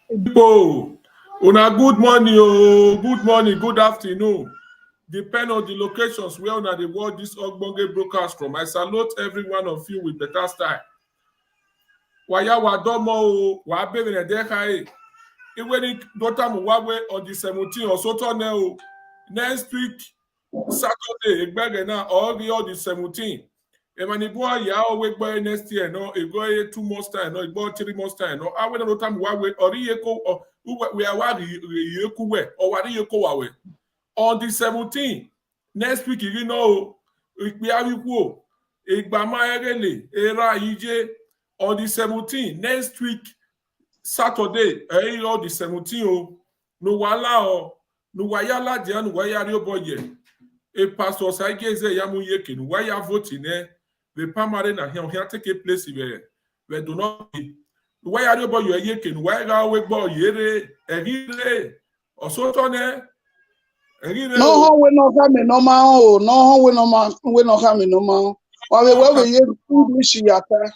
People, una good morning, oh, good morning, good afternoon. Depend on the locations where una dey watch this ogbonge broadcast from. I salute every one of you with better style. Waya wa domo o, wa bere ne de kai. Iwe ni dota mu wawe on the 17th or so turn o. Next week, Saturday, egbere na all the 17th. Emani bo ya o we gbo next year no, e go 2 months time no, e go 3 months time no. Awe na dota mu wawe ori ye ko we are wa ye ku we or wa ye ko wa we. On the 17th, next week you know, ìpè àwíkú ìgbà máa ẹrẹ́lẹ̀ era ìje on the 17th next week Saturday on the 17th o nùwàlà ọ nùwàyàlà díẹ̀ nùwàyàrí ó bọ̀ yẹ a pastor Saigeze Yamuyeke nùwàyà voting the primary na here take place where do not be nùwàyàrí ó bọ̀ yẹ yeke nùwàyàrá ó gbọ̀ yẹrẹ ẹ̀rí ọ̀sọ́tọ̀ nẹ. No we no come no ma o no we no come no ma. We English yata.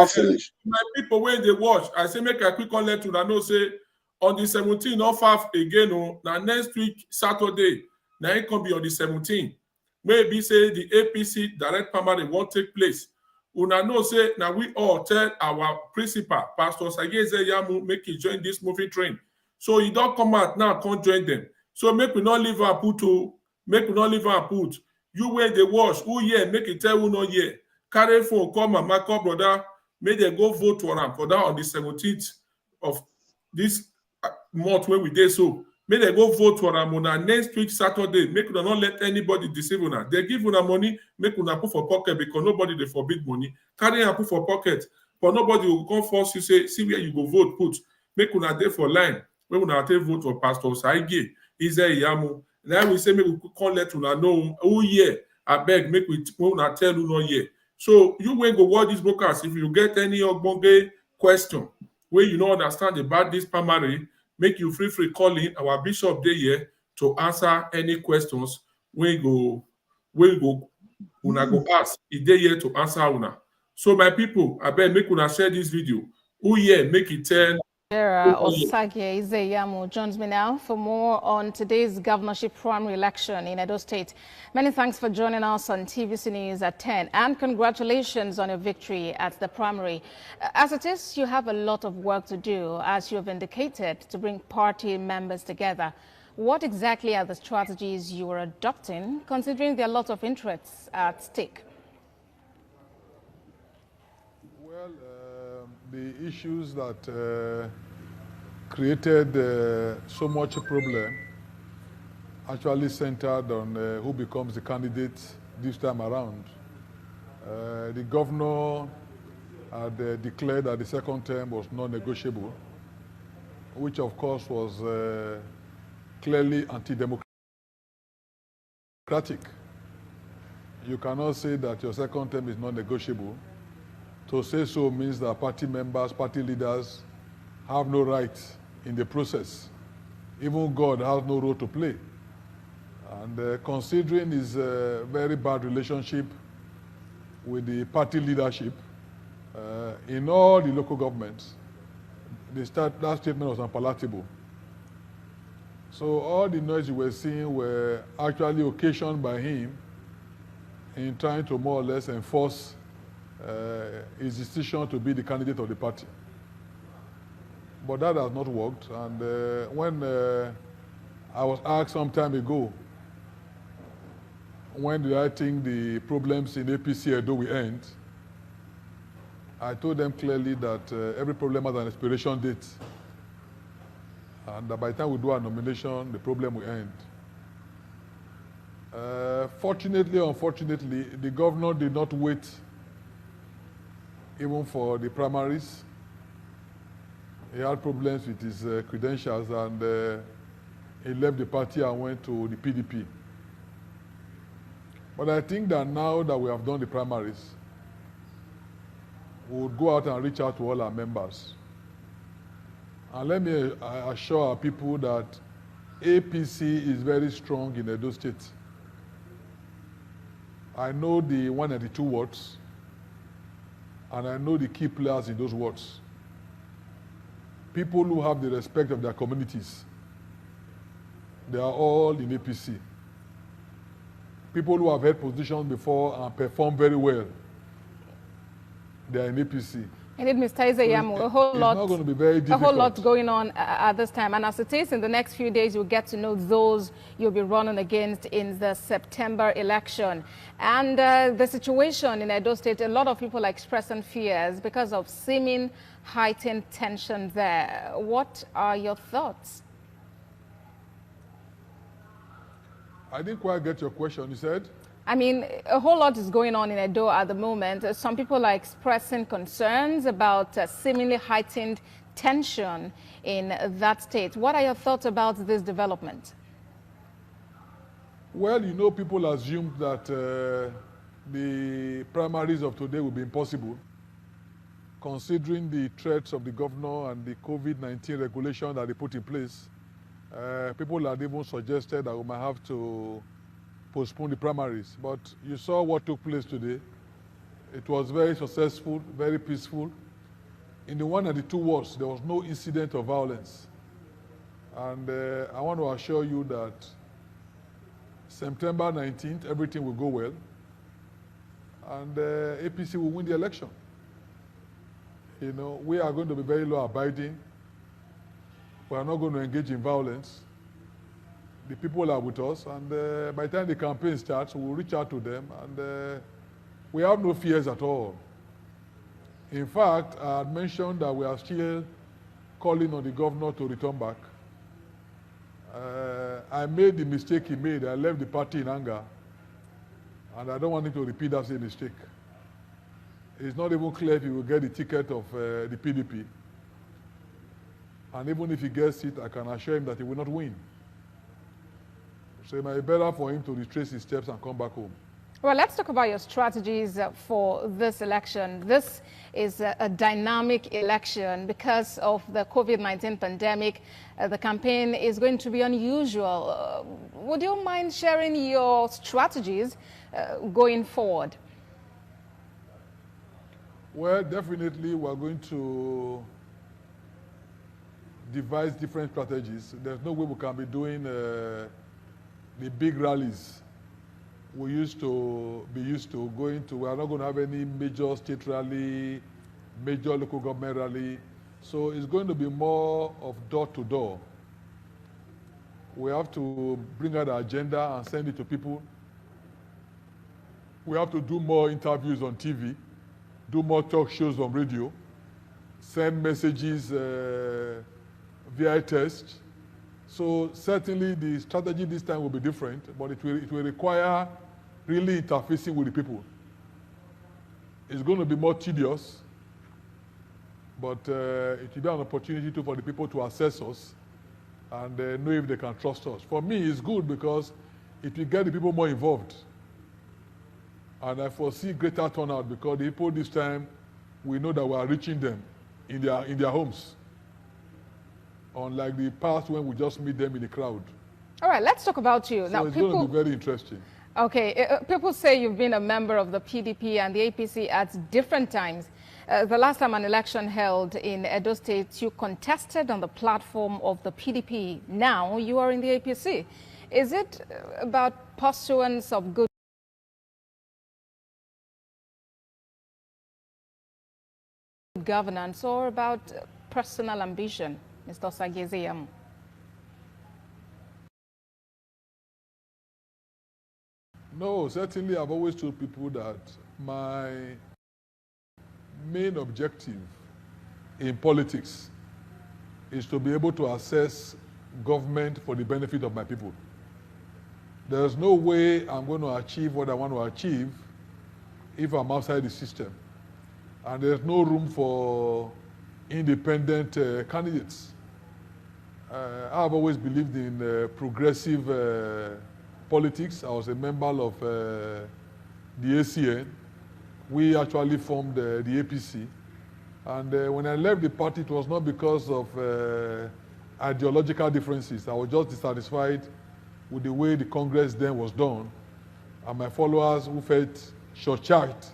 Finish. My people when they watch, I say make a quick call let una know say on the 17th not far again o na next week Saturday na it can be on the 17th. Maybe say the APC direct primary won't take place. Una know say now we all tell our principal Pastor Sageze Yamu make he join this moving train. So he don't come out now, can't join them. So make we not leave our put to make we not leave our put. You when they watch, who here make it tell who not here. Carry phone, call mama, call brother, make them go vote for them for that on the 17th of this month when we did so. Make them go vote for them on next week Saturday. Make una not let anybody deceive una. They give una money, make una put for pocket because nobody they forbid money. Carry and put for pocket, but nobody will come force you say, see where you go vote, put. Make una there for line. When una take vote for Pastor Saige. Is there Yamu? Now we say maybe we can't let una know who here. I beg, make we una tell you not here. So you when go watch this broadcast, if you get any ogbonge question where you don't understand about this primary, make you free call in our bishop there here to answer any questions. We go una go ask. Is there here to answer una? So my people, I beg make una share this video. Who here make it tell. Osazuwa joins me now for more on today's governorship primary election in Edo State. Many thanks for joining us on TVC News at 10 and congratulations on your victory at the primary. As it is, you have a lot of work to do, as you have indicated, to bring party members together. What exactly are the strategies you are adopting, considering there are a lot of interests at stake? Well, the issues that created so much problem actually centered on who becomes the candidate this time around. The governor had declared that the second term was non-negotiable, which of course was clearly anti-democratic. You cannot say that your second term is non-negotiable. To say so means that party members, party leaders have no right in the process. Even God has no role to play. And considering his very bad relationship with the party leadership in all the local governments, that statement was unpalatable. So all the noise you were seeing were actually occasioned by him in trying to more or less enforce his decision to be the candidate of the party. But that has not worked. And when I was asked some time ago, when did I think the problems in APC Edo will end, I told them clearly that every problem has an expiration date. And that by the time we do our nomination, the problem will end. Fortunately or unfortunately, the governor did not wait even for the primaries. He had problems with his credentials and he left the party and went to the PDP. But I think that now that we have done the primaries, we would go out and reach out to all our members. And let me assure our people that APC is very strong in Edo State. I know the 192 wards, and I know the key players in those wards. people who have the respect of their communities. They are all in APC. People who have held positions before and performed very well, they are in APC. Indeed, Mr. Izeyamu, It's not going to be very difficult. A whole lot going on at this time. And as it is, in the next few days, you'll get to know those you'll be running against in the September election. And the situation in Edo State, a lot of people are expressing fears because of seeming heightened tension there. What are your thoughts? I didn't quite get your question, you said? I mean, a whole lot is going on in Edo at the moment. Some people are expressing concerns about seemingly heightened tension in that state. What are your thoughts about this development? Well, you know, people assumed that the primaries of today will be impossible, considering the threats of the governor and the COVID-19 regulation that they put in place. People had even suggested that we might have to postpone the primaries. But you saw what took place today. It was very successful, very peaceful. In the one and the two wards, there was no incident of violence. And I want to assure you that September 19th, everything will go well. And APC will win the election. You know, we are going to be very law-abiding. We are not going to engage in violence. The people are with us, and by the time the campaign starts, we'll reach out to them, and we have no fears at all. In fact, I had mentioned that we are still calling on the governor to return back. I made the mistake he made. I left the party in anger, and I don't want him to repeat that same mistake. It's not even clear if he will get the ticket of the PDP. And even if he gets it, I can assure him that he will not win. So it might be better for him to retrace his steps and come back home. Well, let's talk about your strategies for this election. This is a dynamic election because of the COVID-19 pandemic. The campaign is going to be unusual. Would you mind sharing your strategies going forward? Well, definitely we're going to devise different strategies. There's no way we can be doing the big rallies we used to be used to going to. We are not going to have any major state rally, major local government rally. So it's going to be more of door to door. We have to bring out the agenda and send it to people. We have to do more interviews on TV, do more talk shows on radio, send messages via text. So certainly the strategy this time will be different, but it will require really interfacing with the people. It's going to be more tedious, but it will be an opportunity for the people to assess us and know if they can trust us. For me, it's good because it will get the people more involved. And I foresee greater turnout because the people this time, we know that we are reaching them in their homes. Unlike the past when we just meet them in the crowd. All right, let's talk about you. So now, it's going to be very interesting. Okay, people say you've been a member of the PDP and the APC at different times. The last time an election held in Edo State, you contested on the platform of the PDP. Now you are in the APC. Is it about pursuance of good governance or about personal ambition, Mr. Osazuwa? No, certainly I've always told people that my main objective in politics is to be able to assess government for the benefit of my people. There's no way I'm going to achieve what I want to achieve if I'm outside the system. And there's no room for independent candidates. I've always believed in progressive politics. I was a member of the ACN. We actually formed the APC. And when I left the party, it was not because of ideological differences. I was just dissatisfied with the way the Congress then was done. And my followers who felt short-charged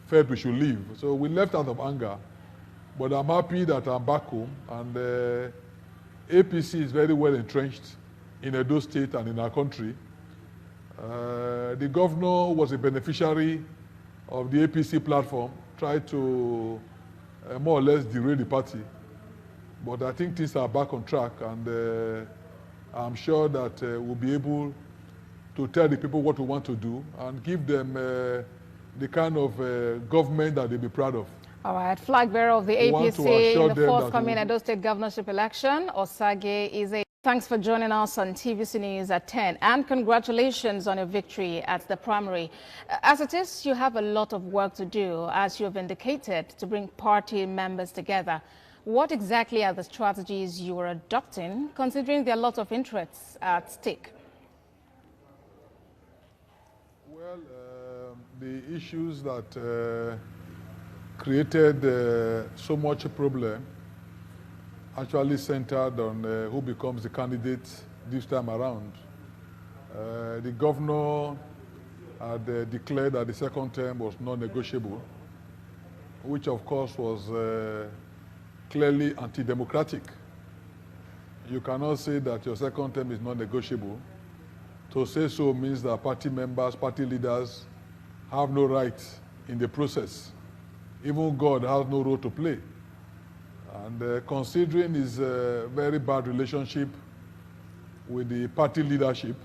felt we should leave. So we left out of anger. But I'm happy that I'm back home, and APC is very well entrenched in Edo State and in our country. The governor was a beneficiary of the APC platform, tried to more or less derail the party. But I think things are back on track, and I'm sure that we'll be able to tell the people what we want to do and give them the kind of government that they'll be proud of. All right, flag bearer of the APC in the forthcoming Edo State governorship election, Osage is a... Thanks for joining us on TVC News at 10, and congratulations on your victory at the primary. As it is, you have a lot of work to do, as you have indicated, to bring party members together. What exactly are the strategies you are adopting, considering there are lots of interests at stake? Well, the issues that created so much problem actually centered on who becomes the candidate this time around. The governor had declared that the second term was non-negotiable, which of course was clearly anti-democratic. You cannot say that your second term is non-negotiable. To say so means that party members, party leaders have no right in the process. Even God has no role to play. And considering his very bad relationship with the party leadership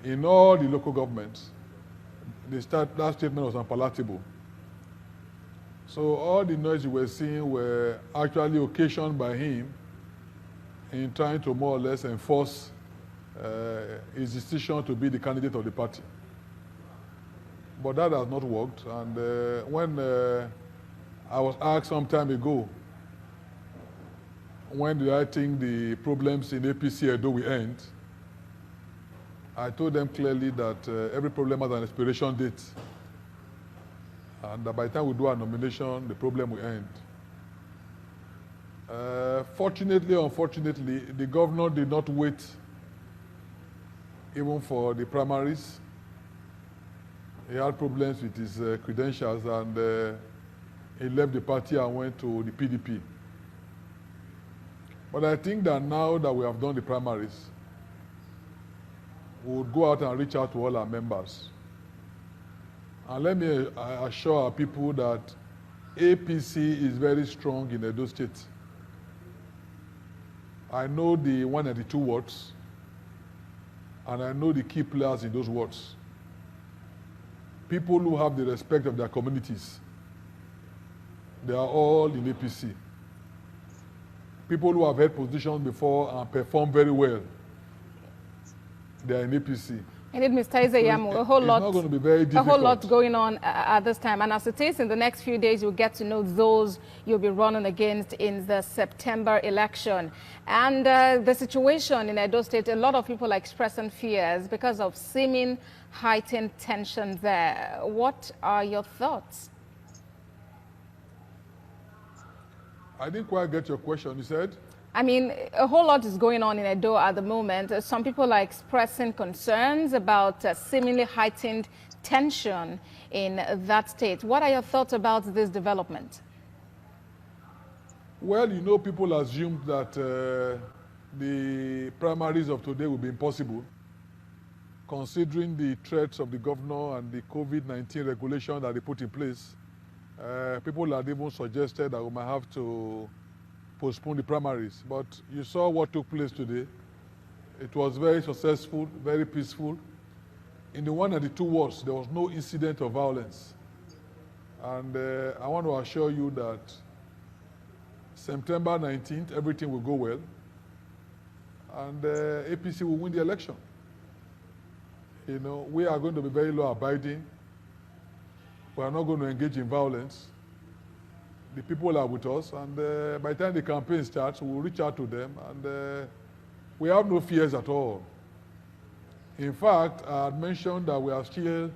in all the local governments, that statement was unpalatable. So all the noise you were seeing were actually occasioned by him in trying to more or less enforce his decision to be the candidate of the party. But that has not worked. And when I was asked some time ago, when do I think the problems in APC Edo will end, I told them clearly that every problem has an expiration date. And by the time we do our nomination, the problem will end. Fortunately or unfortunately, the governor did not wait even for the primaries. He had problems with his credentials, and he left the party and went to the PDP. But I think that now that we have done the primaries, we would go out and reach out to all our members. And let me assure our people that APC is very strong in Edo State. I know the 192 wards, and I know the key players in those wards. People who have the respect of their communities, they are all in APC. People who have held positions before and performed very well, they are in APC. Indeed, Mr. Izeyamu, a whole lot going on at this time. And as it is, in the next few days, you'll get to know those you'll be running against in the September election. And the situation in Edo State, a lot of people are expressing fears because of seeming heightened tension there. What are your thoughts? I didn't quite get your question, you said? I mean, a whole lot is going on in Edo at the moment. Some people are expressing concerns about seemingly heightened tension in that state. What are your thoughts about this development? Well, you know, people assumed that the primaries of today will be impossible, considering the threats of the governor and the COVID-19 regulation that they put in place. People had even suggested that we might have to postpone the primaries. But you saw what took place today. It was very successful, very peaceful. In the 192 wards, there was no incident of violence. And I want to assure you that September 19th, everything will go well. And APC will win the election. You know, we are going to be very law-abiding. We are not going to engage in violence. The people are with us, and by the time the campaign starts, we'll reach out to them, and we have no fears at all. In fact, I had mentioned that we are still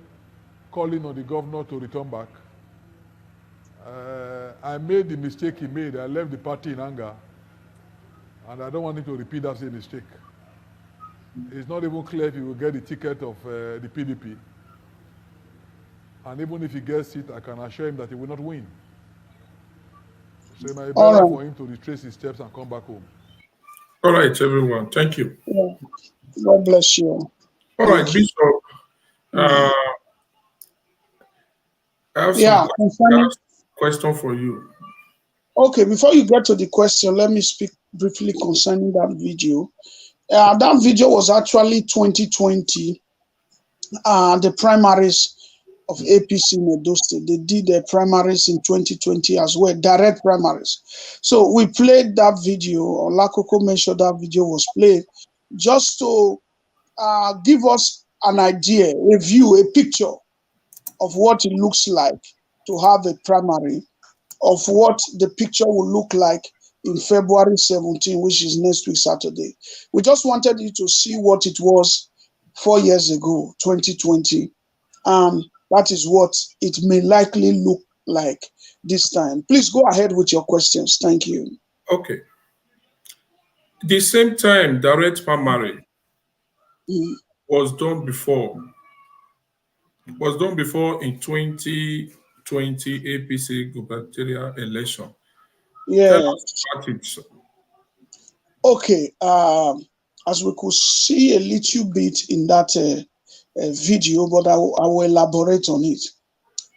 calling on the governor to return back. I made the mistake he made. I left the party in anger, and I don't want him to repeat that same mistake. It's not even clear if he will get the ticket of the PDP. And even if he gets it, I can assure him that he will not win. So it might be All better right. for him to retrace his steps and come back home. All right, everyone. Thank you. Yeah. God bless you. All Thank right, you. Bishop. I have Yeah, concerning. question for you. Okay, before you get to the question, let me speak briefly concerning that video. That video was actually 2020. The primaries of APC in Edo State. They did their primaries in 2020 as well, direct primaries. So we played that video, or Lakoko mentioned that video was played, just to give us an idea, a view, a picture of what it looks like to have a primary, of what the picture will look like in February 17, which is next week, Saturday. We just wanted you to see what it was 4 years ago, 2020. That is what it may likely look like this time. Please go ahead with your questions. Thank you. Okay. The same time direct primary was done before. Was done before in 2020 APC gubernatorial election. Tell Yeah. us about it. Okay. As we could see a little bit in that video, but I will elaborate on it.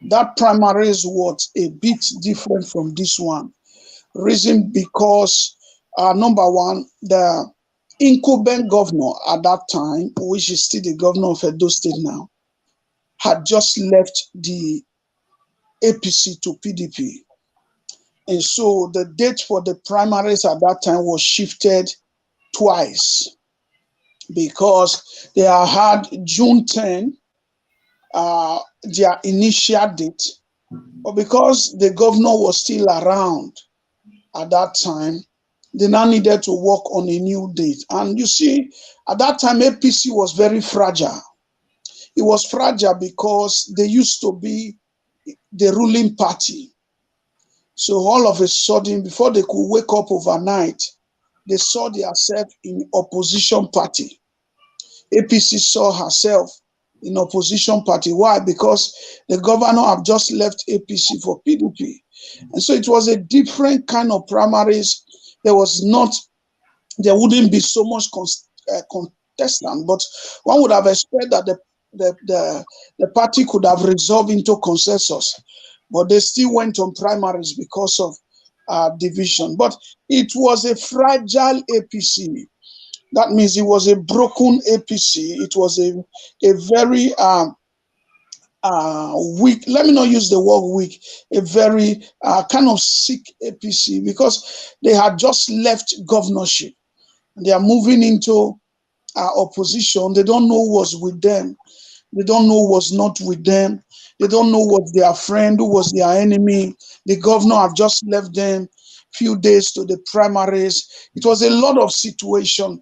That primary is what a bit different from this one. Reason because number one, the incumbent governor at that time, which is still the governor of Edo State now, had just left the APC to PDP. And so the date for the primaries at that time was shifted twice because they had June 10, their initial date, but because the governor was still around at that time, they now needed to work on a new date. And you see, at that time, APC was very fragile. It was fragile because they used to be the ruling party. So all of a sudden, before they could wake up overnight, they saw themselves in opposition party. APC saw herself in opposition party. Why? Because the governor have just left APC for PDP. And so it was a different kind of primaries. There wouldn't be so much contestant, but one would have expected that the party could have resolved into consensus, but they still went on primaries because of division. But it was a fragile APC. That means it was a broken APC. It was a very weak, let me not use the word weak, a very kind of sick APC because they had just left governorship. They are moving into opposition. They don't know what's with them. They don't know what's not with them. They don't know what's their friend, who was their enemy. The governor have just left them few days to the primaries. It was a lot of situation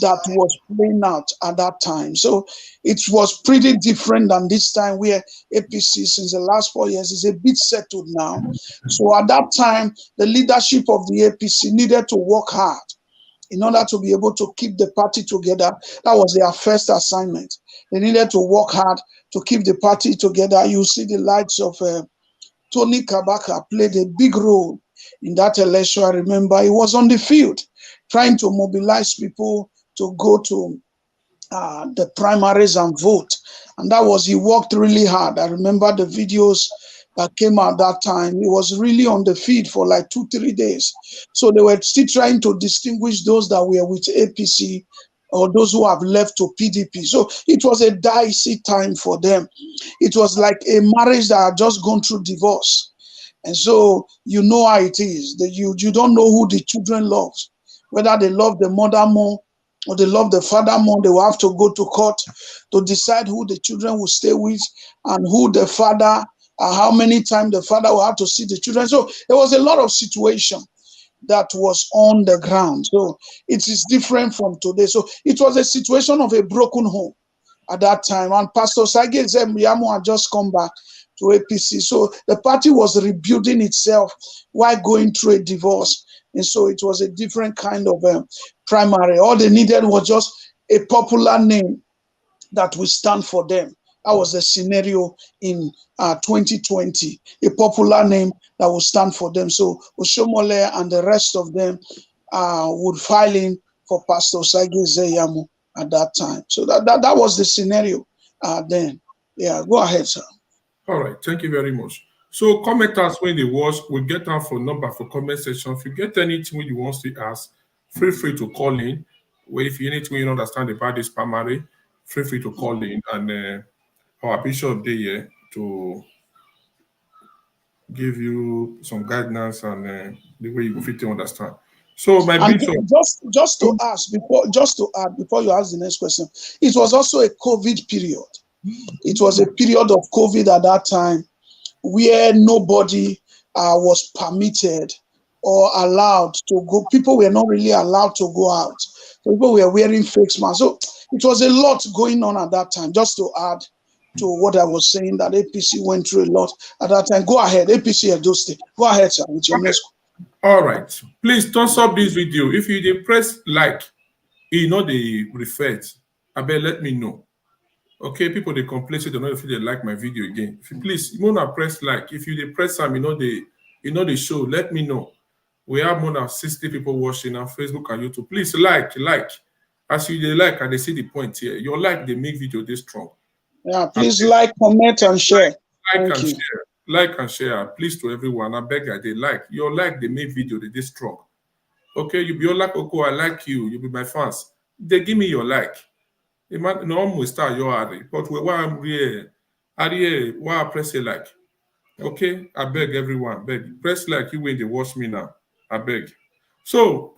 that was playing out at that time. So it was pretty different than this time where APC since the last 4 years is a bit settled now. So at that time, the leadership of the APC needed to work hard in order to be able to keep the party together. That was their first assignment. They needed to work hard to keep the party together. You see the likes of Tony Kabaka played a big role in that election. I remember he was on the field trying to mobilize people to go to the primaries and vote. And he worked really hard. I remember the videos that came out that time. He was really on the field for like 2-3 days. So they were still trying to distinguish those that were with APC or those who have left to PDP. So it was a dicey time for them. It was like a marriage that had just gone through divorce. And so you know how it is. You don't know who the children love. Whether they love the mother more or they love the father more, they will have to go to court to decide who the children will stay with and who the father, how many times the father will have to see the children. So there was a lot of situation that was on the ground. So it is different from today. So it was a situation of a broken home at that time. And Pastor Sage Zemriamo had just come back to APC. So the party was rebuilding itself while going through a divorce. And so it was a different kind of primary. All they needed was just a popular name that will stand for them That was the scenario in 2020, a popular name that would stand for them. So Oshomole and the rest of them would file in for Pastor Osage Zeyamu at that time. So that was the scenario then. Yeah, go ahead, sir. All right, thank you very much. So commenters, when they watch, will get our phone number for comment section. If you get anything you want to ask, feel free to call in. Well, if you anything you don't understand about this primary, feel free to call in, and our bishop there to give you some guidance and the way you go fit to understand. So my And bishop, just to add before you ask the next question, it was also a COVID period. It was a period of COVID at that time where nobody was permitted or allowed to go. People were not really allowed to go out. People were wearing face masks. So it was a lot going on at that time. Just to add to what I was saying, that APC went through a lot at that time. Go ahead, APC Edo State. Go ahead, sir, with your next. All right. Please thumbs up this video. If you did press like, you know they refer. I bet let me know. Okay, people they complain, say they don't feel they like my video again. If you please, you wanna press like. If you they press some, you know the show. Let me know. We have more than 60 people watching on Facebook and YouTube. Please like. As you they like, and they see the point here. Your like they make video this strong. Yeah, please like, comment, and share. Like and share. Please to everyone. I beg you, they like. Your like they make video they this strong. Okay, you be your like Oko, I like you. You be my fans. They give me your like. It might no almost start your area, but why I'm here, why I press a like. Okay, I beg everyone, beg press like you when they watch me now. I beg. So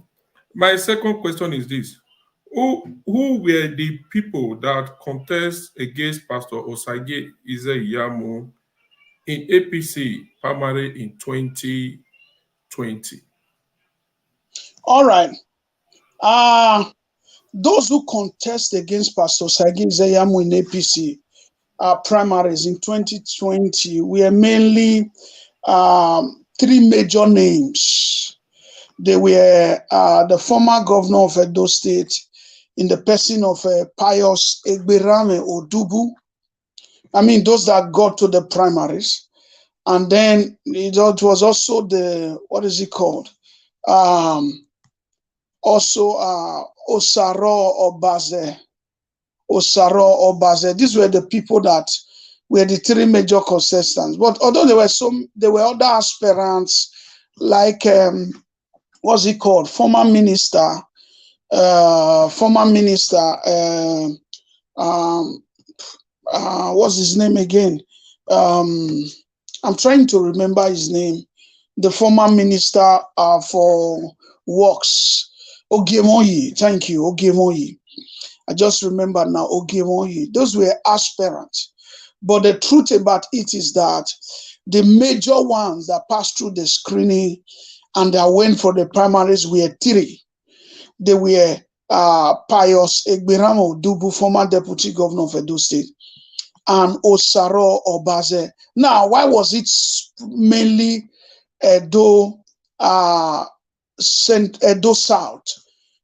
my second question is this: Who were the people that contest against Pastor Osage Izeyamu in APC primary in 2020? All right. Those who contest against Pastor Osage Izeyamu in APC primaries in 2020 were mainly three major names. They were the former governor of Edo State in the person of Pius Egberame Odubu. I mean, those that got to the primaries. And then it was also the, what is it called? Also Osaro Obaze. These were the people that were the three major contestants. But although there were other aspirants like what's it called? Former minister. What's his name again? I'm trying to remember his name. The former minister for works, Ogemoyi. Thank you, Ogemoyi. I just remember now, Ogemoyi. Those were aspirants. But the truth about it is that the major ones that passed through the screening and that went for the primaries were three. They were Pius Egberame Odubu, former deputy governor of Edo State, and Osaro Obaze. Now, why was it mainly Edo South?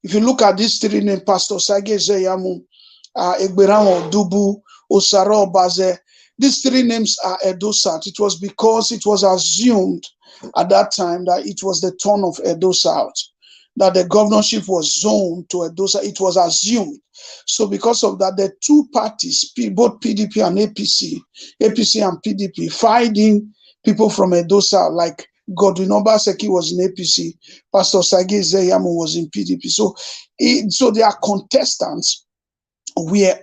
If you look at these three names, Pastor Osage Izeyamu, Egberame Odubu, Osaro Obaze, these three names are Edo South. It was because it was assumed at that time that it was the turn of Edo South, that the governorship was zoned to Edo South. It was assumed. So because of that, the two parties, both PDP and APC and PDP, fighting people from Edo South, like Godwin Obaseki was in APC, Pastor Osage Izeyamu was in PDP. So their contestants were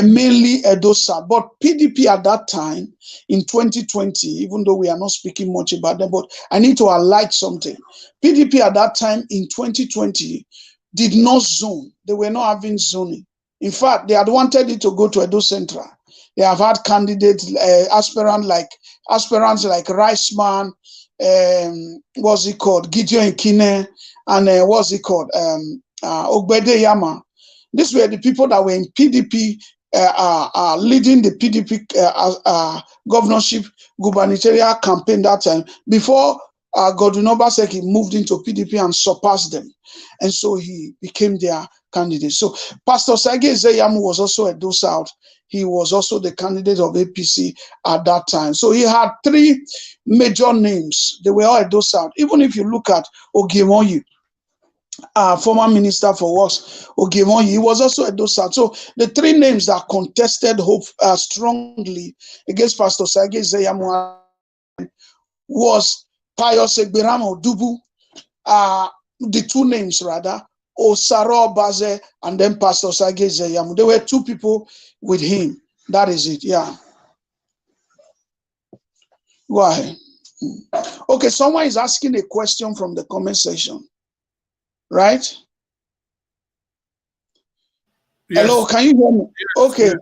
mainly Edo South. But PDP at that time, in 2020, even though we are not speaking much about them, but I need to highlight something. PDP at that time in 2020 did not zone. They were not having zoning. In fact, they had wanted it to go to Edo Central. They have had candidates, aspirants like Riceman, what's it called, Gideon Ikine, and what's it called, Ogbede Yama. These were the people that were in PDP, leading the PDP governorship gubernatorial campaign that time, before Godwin Obaseki moved into PDP and surpassed them. And so he became their candidate. So Pastor Sage Zeyamu was also Edo South. He was also the candidate of APC at that time. So he had three major names. They were all Edo South. Even if you look at Ogemoyi, former minister for works, Ogemoyi, he was also Edo South. So the three names that contested strongly against Pastor Sage Zeyamu was Pius Egberamo Dubu, the two names rather, Osaro Baze and then Pastor Sage Zeyamu. There were two people with him. That is it, yeah. Why? Okay, someone is asking a question from the comment section, right? Yes. Hello, can you hear me? Yes, okay.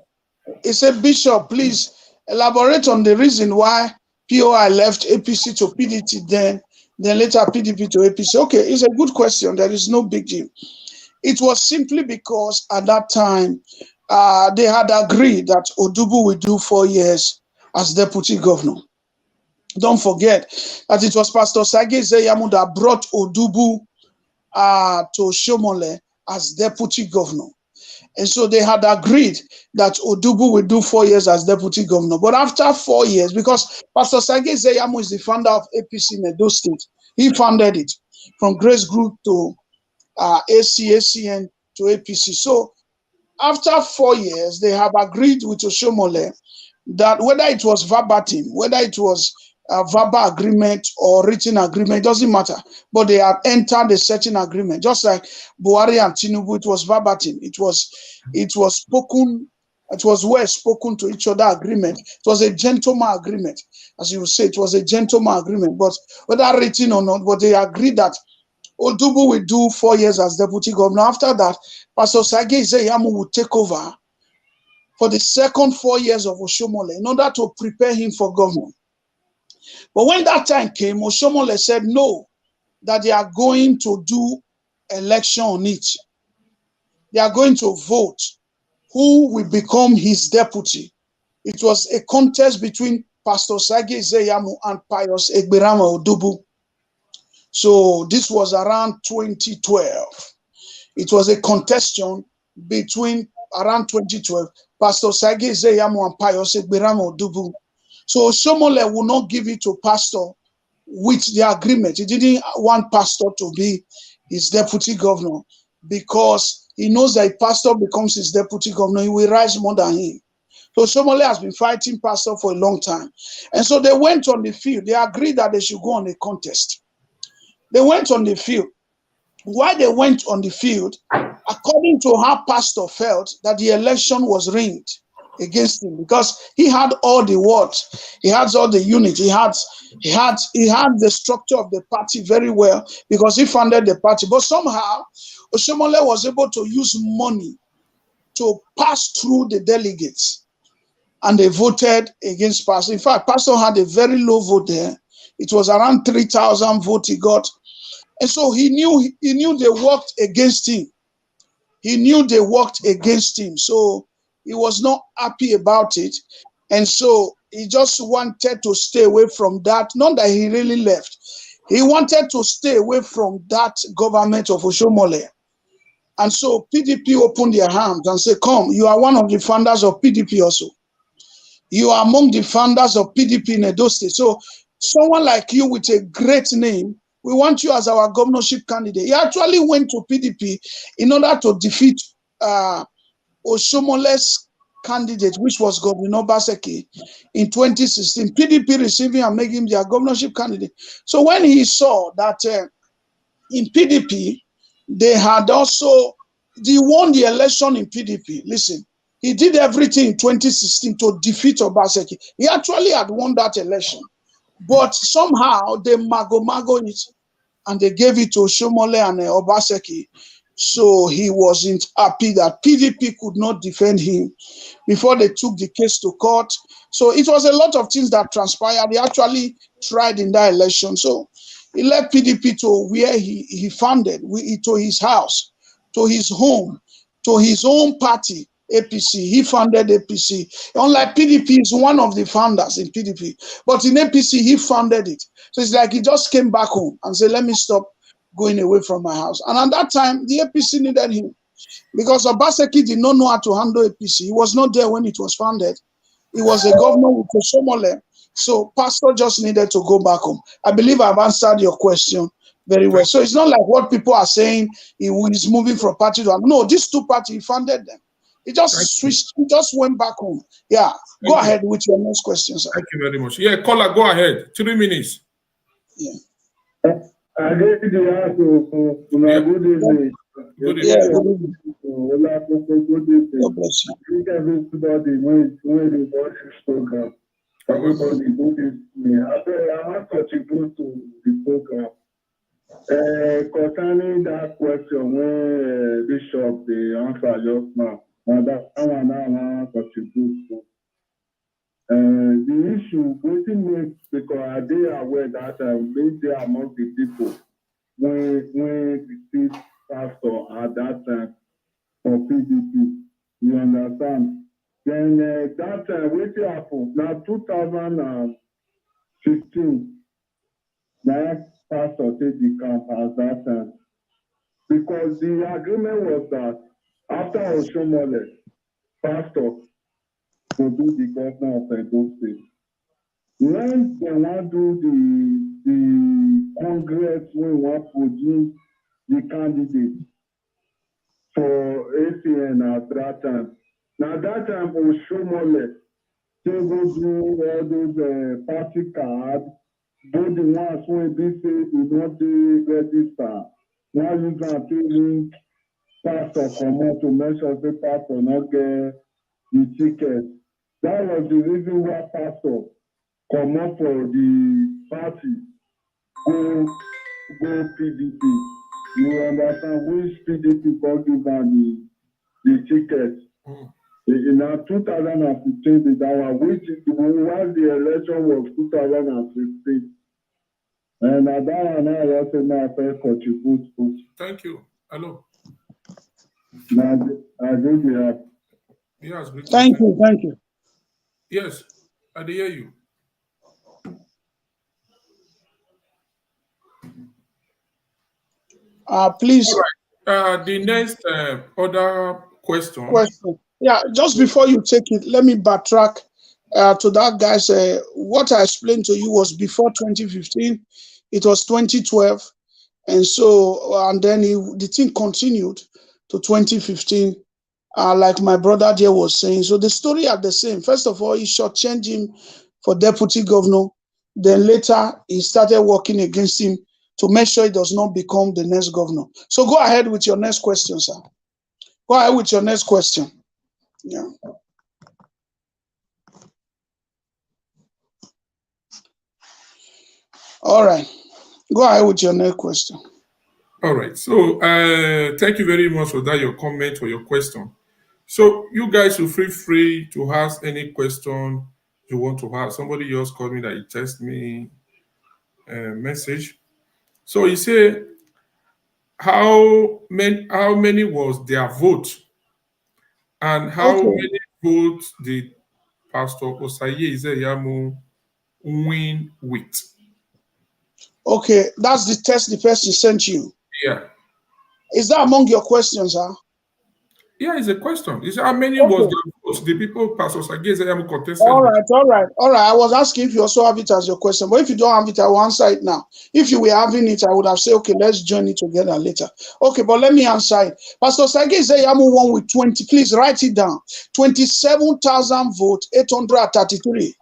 Yes. It said, Bishop, please elaborate on the reason why POI left APC to PDP, then later PDP to APC. Okay, it's a good question. There is no big deal. It was simply because at that time, they had agreed that Odubu will do 4 years as deputy governor. Don't forget that it was Pastor Sage Zeyamu that brought Odubu to Shomole as deputy governor. And so they had agreed that Odubu will do 4 years as deputy governor. But after 4 years, because Pastor Sage Zeyamu is the founder of APC in Edo State, he founded it from Grace Group to ACN to APC. So after 4 years, they have agreed with Oshomole that whether it was verbatim, whether it was a verbal agreement or written agreement, it doesn't matter. But they have entered a certain agreement. Just like Buhari and Tinubu, it was verbatim. It was spoken, it was well spoken to each other agreement. It was a gentleman agreement. As you say, it was a gentleman agreement. But whether written or not, but they agreed that Odubu will do 4 years as deputy governor. After that, Pastor Sage Zeyamu will take over for the second 4 years of Oshomole in order to prepare him for governor. But when that time came, Oshomole said no, that they are going to do election on it. They are going to vote who will become his deputy. It was a contest between Pastor Sage Zeyamu and Pius Egberamo Odubu. So this was around 2012. It was a contestation between around 2012, Pastor Sage Zeyamu and Pius Egberamo Odubu. So Shomole will not give it to Pastor with the agreement. He didn't want Pastor to be his deputy governor because he knows that if Pastor becomes his deputy governor, he will rise more than him. So Shomole has been fighting Pastor for a long time. And so they went on the field. They agreed that they should go on a contest. They went on the field. Why they went on the field, according to how Pastor felt, that the election was rigged against him because he had all the words, he had all the unit, he had the structure of the party very well because he founded the party. But somehow, Oshomole was able to use money to pass through the delegates, and they voted against Pastor. In fact, Pastor had a very low vote there. It was around 3,000 votes he got. And so he knew they worked against him. He knew they worked against him. So he was not happy about it. And so he just wanted to stay away from that. Not that he really left. He wanted to stay away from that government of Oshomole. And so PDP opened their hands and said, come, you are one of the founders of PDP also. You are among the founders of PDP in Edo State. So someone like you with a great name, we want you as our governorship candidate. He actually went to PDP in order to defeat Oshomole's candidate, which was Governor Obaseki, in 2016. PDP received him and made him their governorship candidate. So when he saw that in PDP, they had also, they won the election in PDP. Listen, he did everything in 2016 to defeat Obaseki. He actually had won that election. But somehow they mago it and they gave it to Oshomole and Obaseki. So he wasn't happy that PDP could not defend him before they took the case to court. So it was a lot of things that transpired. He actually tried in that election. So he left PDP to where he founded, to his house, to his home, to his own party, APC. He founded APC. Unlike PDP, is one of the founders in PDP. But in APC, he founded it. So it's like he just came back home and said, let me stop going away from my house. And at that time, the APC needed him. Because Obaseki did not know how to handle APC. He was not there when it was founded. He was a governor with Osomole. So Pastor just needed to go back home. I believe I've answered your question very well. So it's not like what people are saying, he is moving from party to another. No, these two parties, he funded them. He just switched, he just went back home. Yeah, go ahead with your next question, sir. Thank you very much. Yeah, caller, go ahead. 3 minutes. Yeah. I get the answer. Good evening. Good Yeah, evening. Good evening. God bless you. I think everybody when they watch this program, everybody good evening. I want to contribute to the program. Concerning that question when Bishop the answer just now, and that one I want to contribute to. The issue waiting me because they are aware that they are among the people when the state pastor at that time for PDP, you understand? Then that time waiting happened now 2015. Now pastor take the camp at that time because the agreement was that after Osomole, pastor will be the governor of Edo State. When they want to do the Congress, we want to produce the candidate for ACN at that time. Now that time, Osomole, they go do all those party cards, both the ones who be say do not register. Now you can link pastor come out to make sure the pastor not get the ticket. That was the reason why pastor come up for the party, go PDP. You understand which PDP can give them the ticket. In 2015, that one, which while the election was 2015. And that one I also now contribute to. Thank you. Hello. Now, I think we have. Yes, great. Thank you, thank you. Yes, I hear you. Please. The next other question. Yeah, just before you take it, let me backtrack to that guy's. What I explained to you was before 2015. It was 2012, and so and then the thing continued to 2015. Like my brother there was saying. So the story are the same. First of all, he shortchanged him for deputy governor. Then later, he started working against him to make sure he does not become the next governor. So go ahead with your next question, sir. Go ahead with your next question. Yeah. All right. Go ahead with your next question. All right. So thank you very much for that, your comment or your question. So you guys will feel free to ask any question you want to ask. Somebody just called me that he text me a message. So he said, how many was their vote? And how many votes did Pastor Osaye Izeyamu win with? Okay, that's the test the person sent you. Yeah. Is that among your questions, sir? Yeah, it's a question. It's how many was the votes the people Pastor Osaye Izeyamu contested? All right. I was asking if you also have it as your question, but if you don't have it, I will answer it now. If you were having it, I would have said, okay, let's join it together later. Okay, but let me answer it. Pastor Osaye Izeyamu won with 20. Please write it down. 27,000 votes, 833.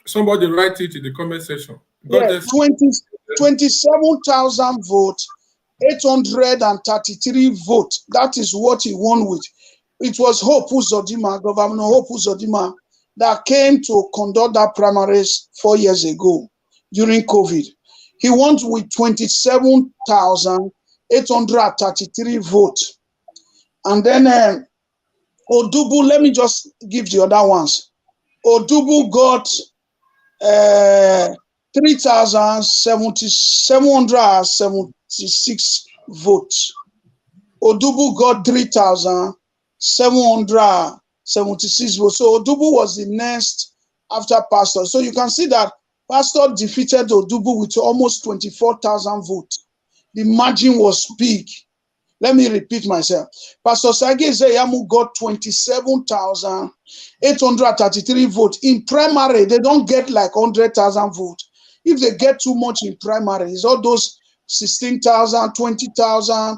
Somebody write it in the comment section. Yes, 27,000 votes, 833 votes. That is what he won with. It was Hope Uzodimma, Governor Hope Uzodimma, that came to conduct that primaries 4 years ago during COVID. He won with 27,833 votes. And then Odubu, let me just give the other ones. Odubu got 3,776 votes. Odubu got 3,776 votes. So Odubu was the next after Pastor. So you can see that Pastor defeated Odubu with almost 24,000 votes. The margin was big. Let me repeat myself. Pastor Sage Zeyamu got 27,833 votes. In primary, they don't get like 100,000 votes. If they get too much in primary, it's all those 16,000, 20,000,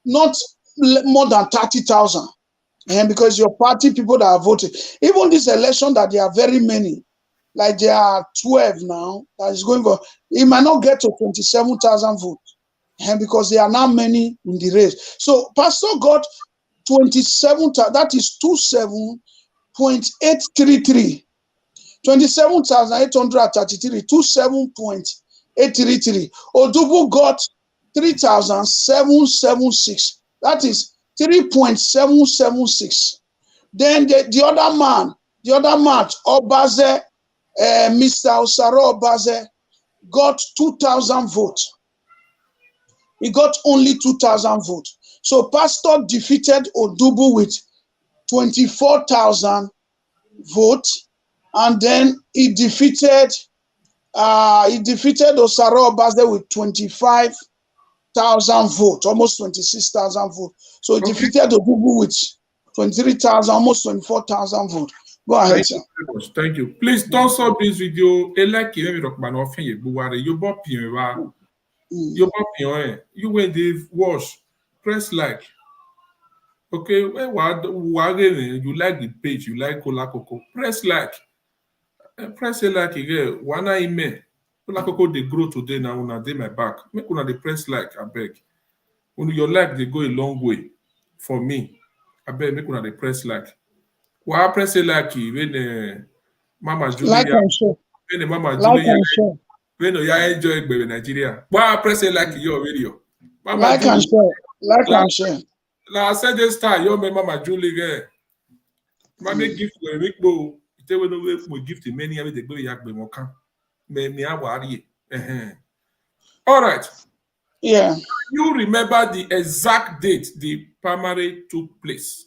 not more than 30,000. And because your party people that are voting, even this election that there are very many, like there are 12 now that is going for, it might not get to 27,000 votes. And because there are now many in the race. So Pastor got 27, that is 27.833. 27,833, 27.833. Odubu got 3,776. That is 3.776. Then the other man, Obaze, Mr. Osaro Obaze, got 2,000 votes. He got only 2,000 votes. So Pastor defeated Odubu with 24,000 votes, and then he defeated Osaro Obaze with 25,000 votes, almost 26,000 votes. So he defeated Odubu with 23,000, almost 24,000 votes. Go ahead, sir. Thank you. Please don't stop this video. You when they watch, press like. Okay, you like the page, you like Kola Coco, press like. Press like again. One email. Kola Coco they grow today now. Una dey my back. Make una dey press like. I beg. When your like they go a long way for me. I beg make una dey press like. Why press like when Mama Julia? Like and share. When Mama Like Julia. and share. When you enjoy baby Nigeria. Why press like your video? Mama Like Julia, and share. Like and share. now I said this time, your Mama Julia. Mama gift we make bo. Tell we no we gift many every day go yak be mo kan. Me awari. All right. Yeah. You remember the exact date the primary took place?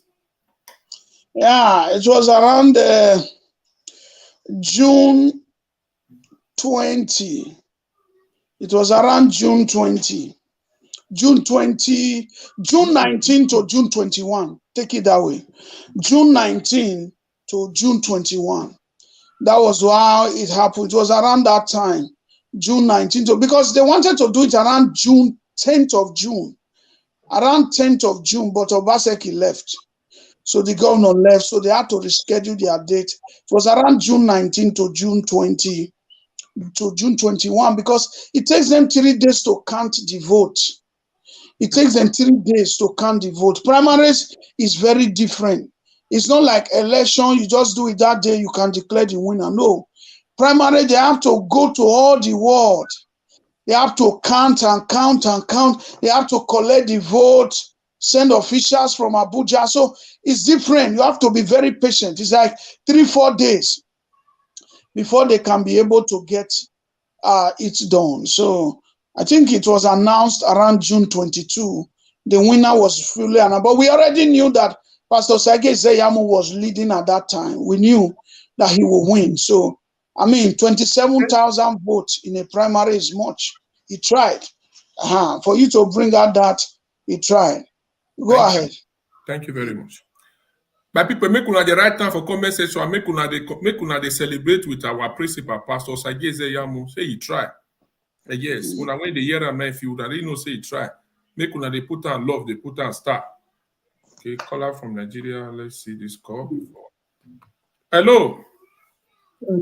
Yeah, it was around June 20. It was around June 20. June 19 to June 21. Take it that way. June 19 to June 21. That was how it happened. It was around that time. June 19 to, because they wanted to do it around June 10th of June. Around 10th of June, but Obaseki left. So the governor left, so they had to reschedule their date. It was around June 19 to June 20 to June 21, because it takes them 3 days to count the vote. It takes them 3 days to count the vote. Primaries is very different. It's not like election, you just do it that day, you can declare the winner. No. Primary, they have to go to all the world. They have to count and count and count. They have to collect the vote, send officials from Abuja. So it's different. You have to be very patient. It's like 3-4 days before they can be able to get it done. So I think it was announced around June 22. The winner was fully announced. But we already knew that Pastor Sage Zeyamu was leading at that time. We knew that he would win. So, I mean, 27,000 votes in a primary is much. He tried. For you to bring out that, he tried. Go ahead. Thank you very much. My people, make una the right time for comment section and make una dey celebrate with our principal, Pastor Sage Zeyamu. Say he try. Yes, una when they hear am now, if you would already know, say he try. Make una dey put on love, they put on star. Okay, caller from Nigeria. Let's see this call. Hello. Eh?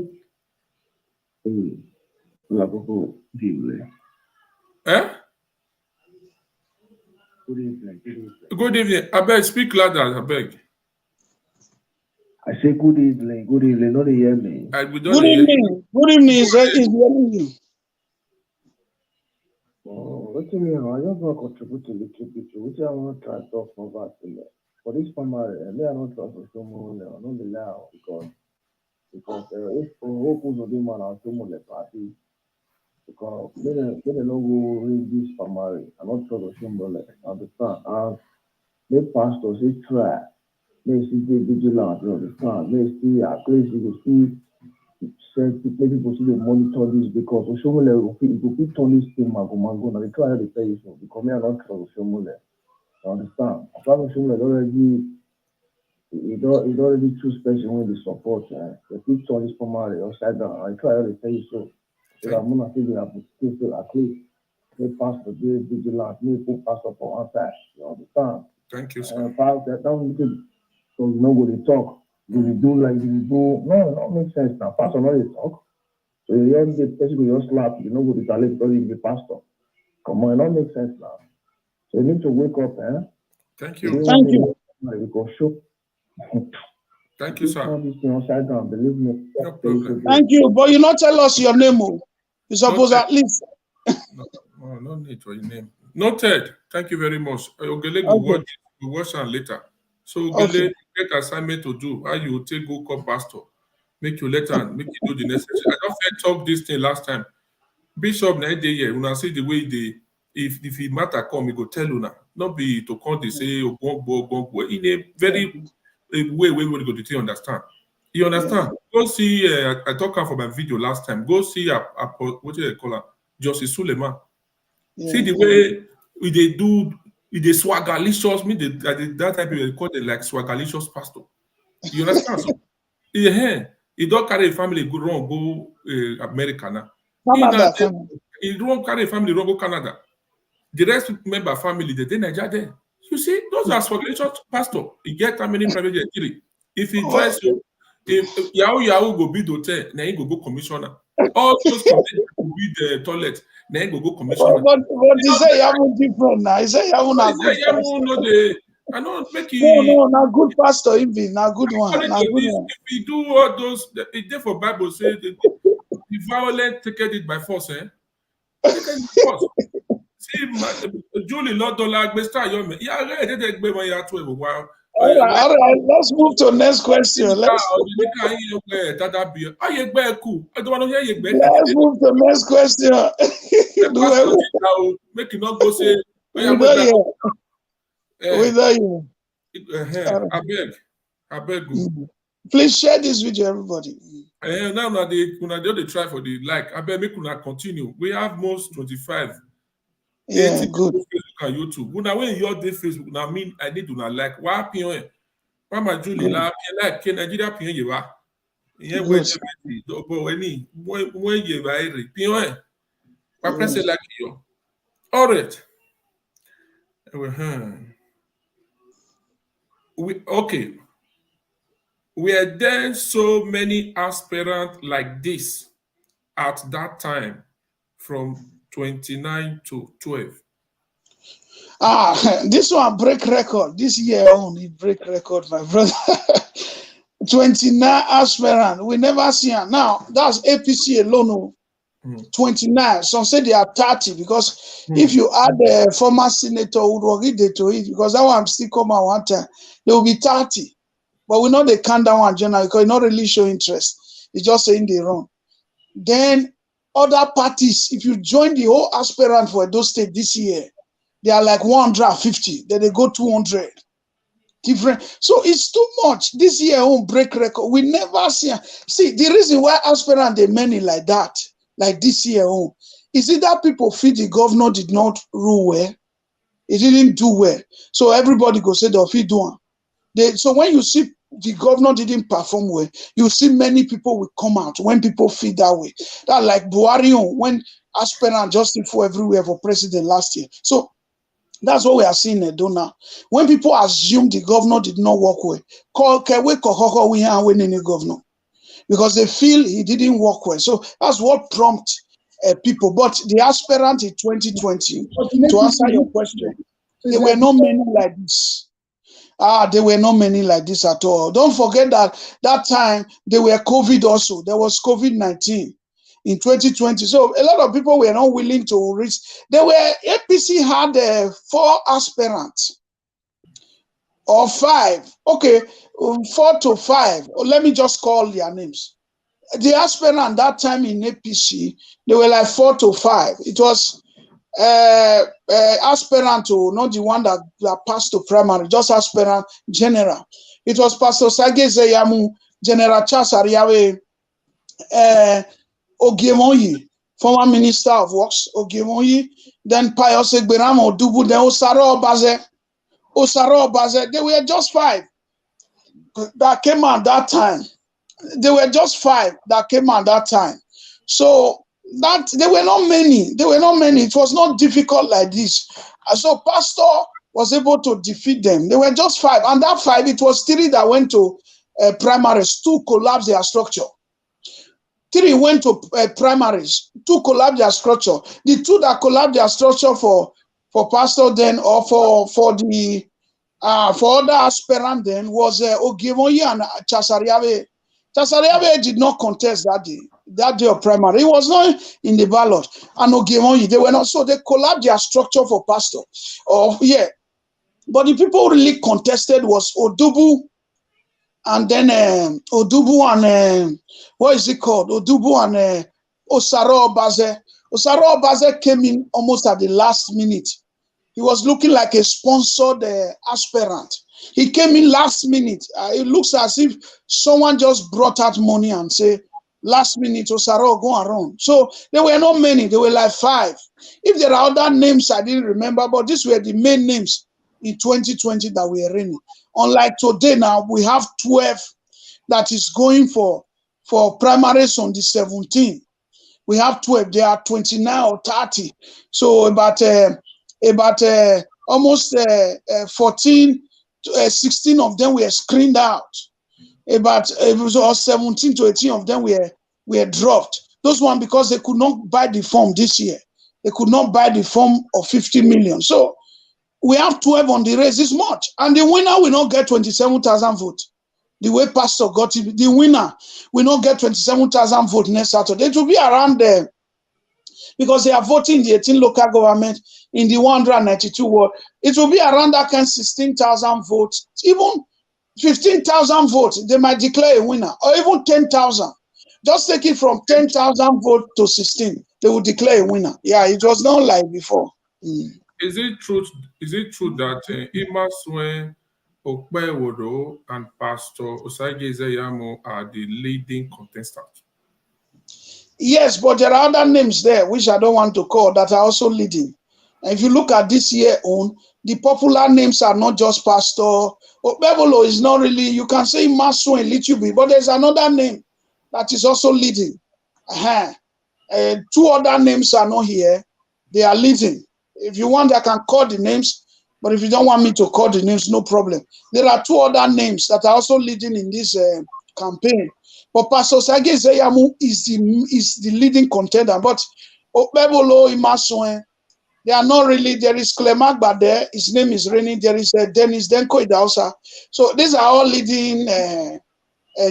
Good evening. Good evening. I beg, speak louder, I beg. I say good evening. Good evening. Not hear me. Good evening. Good evening. Is hearing you. What do you mean? I just want to contribute a little bit to which I want to try to talk about today. For this primary, I not trust for someone, I don't allow because if hope will be man or someone the party, because they don't go read this primary, I not trust for someone, understand? And the pastors they try, they see the vigilant, understand? They see at least you see. People see they monitor this because Oshomole will turn this thing mago. Now they try to pay you because me are not trust Oshomole. You understand? After Shomole already, it already too special when they support. The picture on this primary upside down. I try to tell you so. So that Mona say they have to still at least they pass the day vigilant, they put pastor for one side. You understand? Thank you, sir. So you know what they talk. Do we do like do we do? No, it don't make sense now. Pastor know they talk. So you don't get person will just slap, you know what they talk because he's the pastor. Come on, it don't make sense now. So you need to wake up, Thank you. Thank you. We go show. Thank you, sir. This thing upside down, believe me. No problem. Thank you. But you not tell us your name. You suppose Noted. at least. No need for your name. Noted. Thank you very much. Ogele go watch and later. So Ogele, get assignment to do. How you take go call pastor. Make you later, make you do the necessary. I don't fair talk this thing last time. Bishop na dey here. Una see the way they if it matter come, he go tell una. Not be to come they say go in a very way we go to understand. You understand? Go see. I talked for my video last time. Go see what do they call her? Justice Suleiman. See the way they do. They swagalicious. Me that type of they call it like swagalicious pastor. You understand? So he don't carry a family go wrong go America now. He don't carry a family wrong go Canada. The rest member family they Nigeria there. You see, those are swagalicious pastor. He get how many private jet? If he drives you. If Yahoo go build hotel, now he go commissioner. All those commissioners go build the toilet, now he go commissioner. But he say Yahoo different now. He say Yahoo na good pastor. I know make you. No, na good pastor even, na good one, na good one. If we do all those, it there for Bible say the violent take it by force, Take it by force. See, Julie Lord dollar start your man. Yeah, I did my year 12 while. All right, let's move to the next question. Let's move to the next question. Make you not go say, I beg. Please share this video, everybody. Now they try for the like. I beg make una continue. We have most 25. Yeah, good. Facebook and YouTube. When you're on Facebook, now I need to like. Why pion? Why my Julie like Nigeria pion you are? Yeah, when you are pion. Why press it like you? All right. Okay. Were there so many aspirants like this at that time from 29 to 12? This one break record. This year only break record, my brother. 29 aspirants. We never see her. Now, that's APC alone. 29. Some say they are 30 because if you add the former senator Udrogide to it, because that one still come out one time, they will be 30. But we know they count that one generally because it's not really show interest. It's just saying they run. Then other parties, if you join the whole aspirant for Edo State this year, they are like 150. Then they go 200. Different. So it's too much. This year won't break record. We never see. See, the reason why aspirant they many like that, like this year is it that people feel the governor did not rule well? He didn't do well. So everybody go say they'll feel doing. So when you see the governor didn't perform well, you see many people will come out when people feel that way. That like Buhari when aspirant just for everywhere for president last year. So that's what we are seeing in Edo now. When people assume the governor did not work well, we are winning governor because they feel he didn't work well. So that's what prompted people. But the aspirant in 2020, to answer your question, there were not many like this. There were not many like this at all. Don't forget that time there were COVID also. There was COVID-19 in 2020. So a lot of people were not willing to reach. APC had 4 aspirants or 5. Okay, 4 to 5. Let me just call their names. The aspirant that time in APC, they were like 4 to 5. It was aspirant, not the one that passed to primary, just aspirant general. It was Pastor Sage Zeyamu, General Chasariawe, Ogemoyi, former Minister of Works, Ogemoyi, then Pius Egberamo Dubu, then Osaro Baze, Osaro Baze, they were just 5 that came out that time. There were just 5 that came out that time. So that there were not many. There were not many. It was not difficult like this. And so Pastor was able to defeat them. There were just 5. And that 5, it was 3 that went to primaries. 2 collapsed their structure. 3 went to primaries. 2 collapsed their structure. The 2 that collapsed their structure for Pastor then, or for other aspirant then, was Ogimonyi and Chasariabe. Chasariabe did not contest that day of primary. He was not in the ballot. And Ogimonyi, they were not. So they collapsed their structure for Pastor. But the people who really contested was Odubu, and then Odubu and what is it called? Odubu and Osaro Baze. Osaro Baze came in almost at the last minute. He was looking like a sponsored aspirant. He came in last minute. It looks as if someone just brought out money and say, last minute, Osaro, go around. So there were not many. There were like 5. If there are other names I didn't remember, but these were the main names in 2020 that we are running. Unlike today now, we have 12 that is going for primaries on the 17th. We have 12. There are 29 or 30. So about almost 14, 16 of them were screened out. About 17 to 18 of them were dropped. Those ones because they could not buy the form this year. They could not buy the form of 50 million. So we have 12 on the race this much. And the winner will not get 27,000 votes. The way Pastor got it, the winner will not get 27,000 votes next Saturday. It will be around there because they are voting the 18 local government in the 192 ward. It will be around that kind of 16,000 votes, even 15,000 votes. They might declare a winner, or even 10,000. Just take it from 10,000 votes to 16. They will declare a winner. Yeah, it was not like before. Is it true that Imaswe Okpewodo and Pastor Osage Zeyamo are the leading contestants? Yes, but there are other names there which I don't want to call that are also leading. And if you look at this year on, the popular names are not just Pastor Okpebolo is not really, you can say Imaswe a little bit, but there's another name that is also leading. 2 other names are not here. They are leading. If you want, I can call the names, but if you don't want me to call the names, no problem. There are 2 other names that are also leading in this campaign. But Pastor Sage Zeyamu is the leading contender. But Okpebolo, Imaswe, they are not really. There is Clemagba there. His name is Reni. There is Dennis Denko Idausa. So these are all leading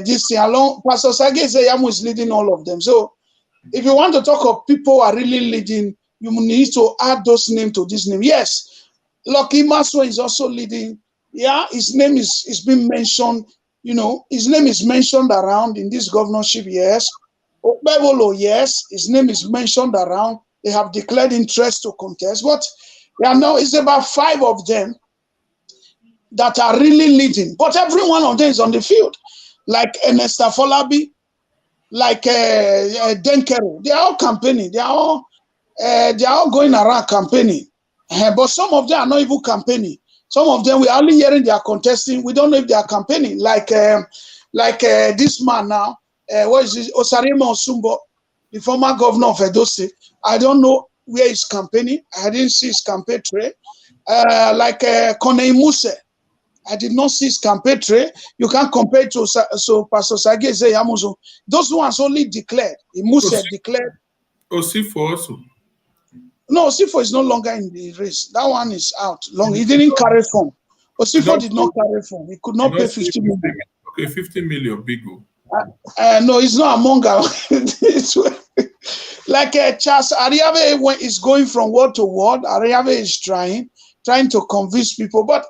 this thing along. Pastor Sage Zeyamu is leading all of them. So if you want to talk of people who are really leading, you need to add those names to this name. Yes, Lucky Maswa is also leading. Yeah, his name is being mentioned. You know, his name is mentioned around in this governorship. Yes, Okpebolo, yes, his name is mentioned around. They have declared interest to contest, but now it's about 5 of them that are really leading. But every one of them is on the field, like Ernesta Folabi, like Denkero. They are all campaigning. They are all going around campaigning. But some of them are not even campaigning. Some of them we are only hearing they are contesting. We don't know if they are campaigning. Like this man now, what is it? Osarima Osumbo, the former governor of Edo State. I don't know where he's campaigning. I didn't see his campaign trail. Like Kone Muse, I did not see his campaign trail. You can't compare it to Pastor Sage Zeyamuzo. Those ones only declared. Muse declared. Osifo also. No, Osifo is no longer in the race. That one is out. He didn't carry form. Osifo did not carry form. He could not pay 50 million. Okay, 50 million, big go. No, he's not among us. Like Charles Ariave is going from word to word. Ariave is trying to convince people, but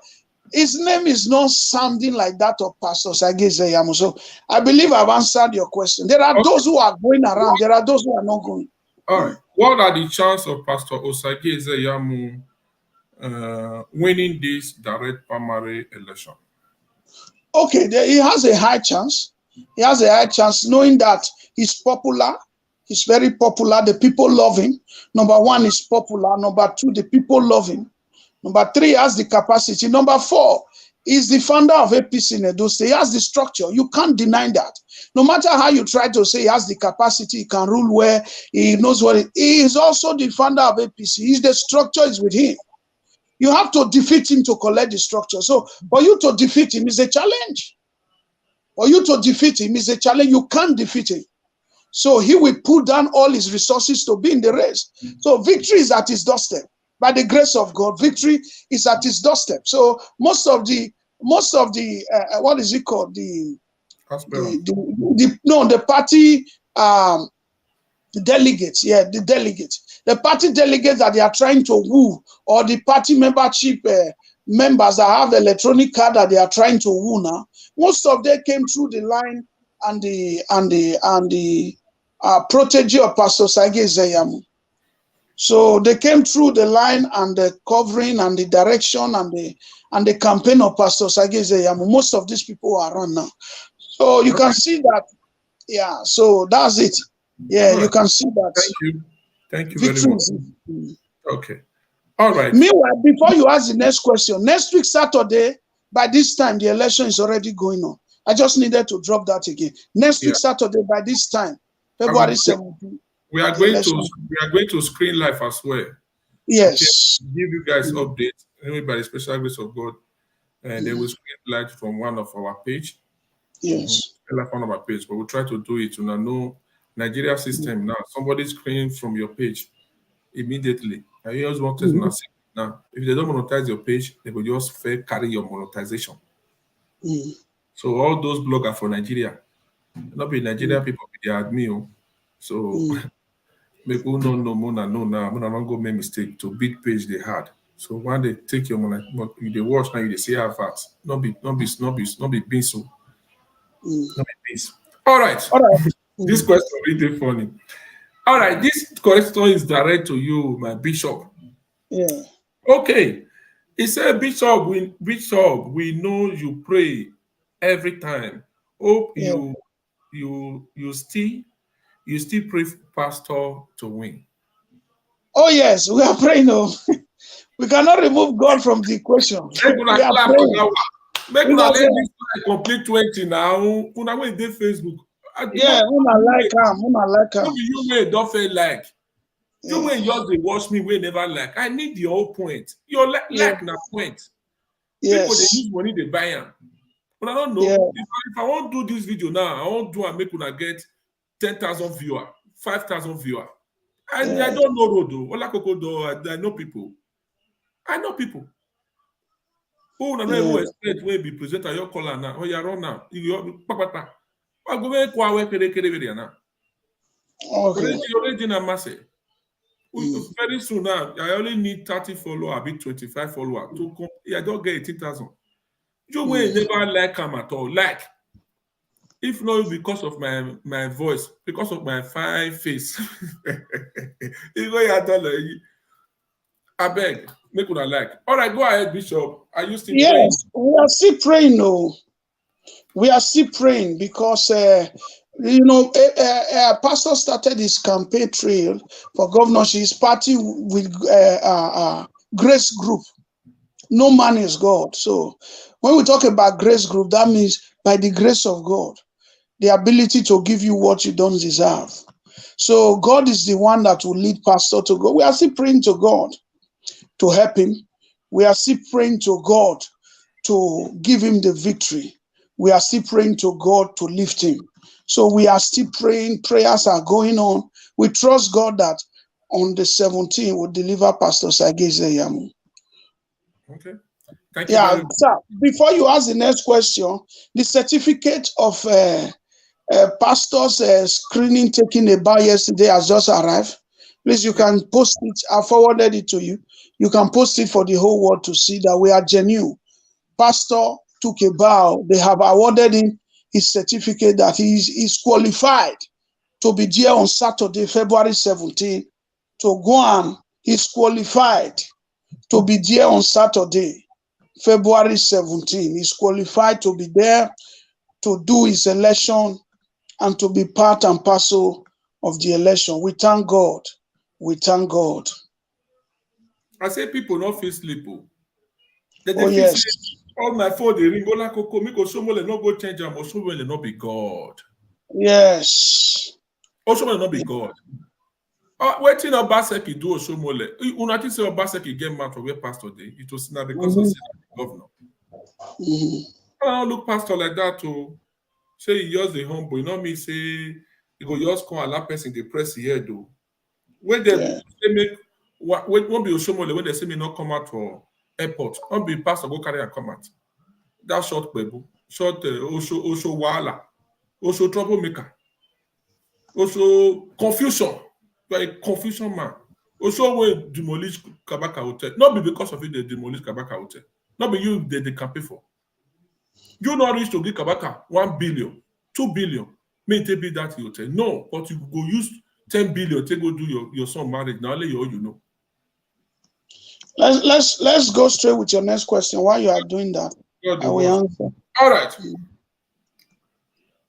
his name is not sounding like that of Pastor Sage Zeyamu. So I believe I've answered your question. There are those who are going around. There are those who are not going. All right. What are the chances of Pastor Osage Zeyamu winning this direct primary election? Okay, he has a high chance. He has a high chance knowing that he's popular. He's very popular. The people love him. Number 1 is popular. Number 2, the people love him. Number 3, he has the capacity. Number 4, he's the founder of APC in Edo State. He has the structure. You can't deny that. No matter how you try to say he has the capacity, he can rule where he knows what he is also the founder of APC. He's the structure is with him. You have to defeat him to collect the structure. So for you to defeat him is a challenge. For you to defeat him is a challenge. You can't defeat him. So he will put down all his resources to be in the race. So victory is at his doorstep. By the grace of God, victory is at his doorstep. So most of the what is it called? The party the delegates, the delegates. The party delegates that they are trying to woo, or the party membership members that have the electronic card that they are trying to woo now, most of them came through the line and the protege of Pastor Sage Zeyamu. So they came through the line and the covering and the direction and the campaign of Pastor Sage Zeyamu. Most of these people are around now. So you can see that, so that's it. Yeah, you can see that. Thank you very much. Okay. All right. Meanwhile, before you ask the next question, next week, Saturday, by this time, the election is already going on. I just needed to drop that again. Next week, Saturday, by this time, February 17th. We are going to screen live as well. Yes. Okay. Give you guys updates by the special grace of God. And they will screen live from one of our page. Yes. One of our page, but we'll try to do it to know Nigeria system now. Somebody screen from your page immediately. And you just want to now. If they don't monetize your page, they will just carry your monetization. So all those bloggers for Nigeria, not be Nigeria people, they are admin. So people don't know more than know now. I'm not go make mistake to big page they had. So when they take your money, they watch now, they see how fast. Not be beans. So. Not be beans. All right. This question is really funny. All right, this question is direct to you, my bishop. Yeah. Okay. He said, Bishop, we know you pray every time. Hope you still pray for pastor to win. Oh yes, we are praying. We cannot remove God from the equation. Make una let this complete 20 now. Una wey dey Facebook. Una like am. You may don't feel like. You may just dey watch me wey never like. I need your whole point. Your like na point. Yes. People dey use money dey buy am. But I don't know. If I won't do this video now, I won't do and make una get 10,000 viewer, 5,000 viewer. I don't know road though. Ola Koko though. I know people. Who na no expect wey be presenter your caller now? Oh, you run now. You papata. I go make kwa kere now. Okay. Already na masse. Very soon now, I only need 30 followers, a bit 25 followers to come. I don't get 18,000. You will never like him at all. Like, if not because of my voice, because of my fine face. I beg, make una like. All right, go ahead, Bishop. Are you still praying? Yes, we are still praying. No, we are still praying because pastor started his campaign trail for governorship. His party with Grace Group. No man is God. So when we talk about Grace Group, that means by the grace of God, the ability to give you what you don't deserve. So God is the one that will lead pastor to go. We are still praying to God to help him. We are still praying to God to give him the victory. We are still praying to God to lift him. So we are still praying. Prayers are going on. We trust God that on the 17th we'll deliver Pastor Sage Zeyamu. Okay. Thank you. Sir, before you ask the next question, the certificate of pastor's screening taking about yesterday has just arrived. Please, you can post it. I forwarded it to you. You can post it for the whole world to see that we are genuine. Pastor took a bow. They have awarded him his certificate that he is qualified to be there on Saturday, February 17th, to go on. He's qualified to be there on Saturday, February 17th. He's qualified to be there to do his election and to be part and parcel of the election. We thank God. We thank God. I say people not feel sleep. Oh, yes. All my phone, they ring. Ola Koko, me go Osomole no go change am. Osomole no be God. Yes. Osomole no be God. Wetin Obaseki do Osomole? Una think say Obaseki get mouth for where pastor dey? It was not because of the governor. I don't look pastor like that to say he just the humble. You know me say you go just come allow person dey press the head though. When they say make won't be Osomole when they say me not come out for airport. Won't be pastor go carry and come out. That short baby, short Osho wahala, Osho troublemaker, Osho confusion. You are a confusion man. Osho will demolish Kabaka Hotel. Not be because of it they demolish Kabaka Hotel. Not be you they campaign for. You not reach to give Kabaka 1 billion, 2 billion. May take be that hotel. No, but you go use 10 billion to go do your son marriage. Now only you know. Let's go straight with your next question. While you are doing that, I will answer. All right.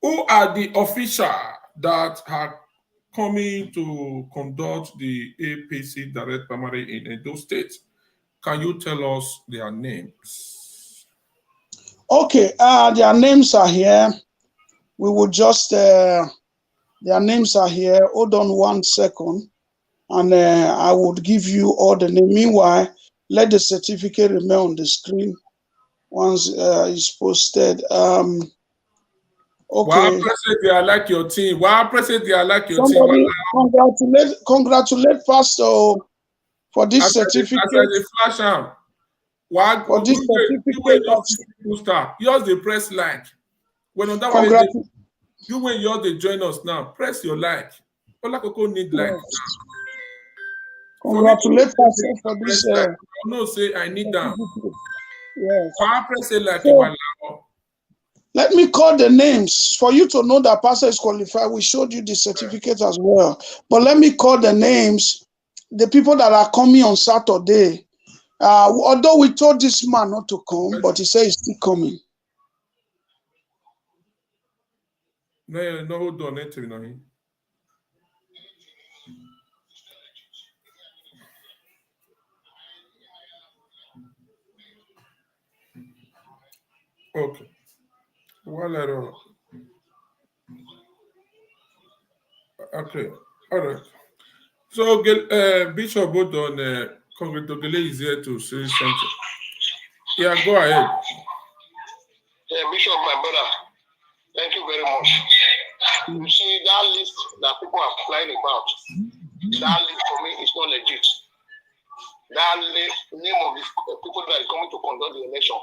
Who are the officials that are coming to conduct the APC direct primary in Edo State? Can you tell us their names? Okay, their names are here. We will just their names are here. Hold on 1 second, and I would give you all the name. Meanwhile, let the certificate remain on the screen once it's posted. Okay. Why president they are like your team? Why president they are like your Somebody team? congratulate Pastor for this certificate. As a flash am. Why for this certificate? Yours the press like. When on that one you when yours they join us now, press your like. Ola Koko need like. Congratulate Pastor for this. I know say I need them. Yes. Why press it like so, let me call the names for you to know that Pastor is qualified. We showed you the certificate as well. But let me call the names, the people that are coming on Saturday. Although we told this man not to come, but he said he's still coming. No, hold on. Okay. Well, okay. All right. So, Bishop Bodon, Congretogele is here to say something. Yeah, go ahead. Yeah, Bishop, my brother, thank you very much. You see, that list that people are flying about, that list for me is not legit. That list, name of the people that are coming to conduct the election,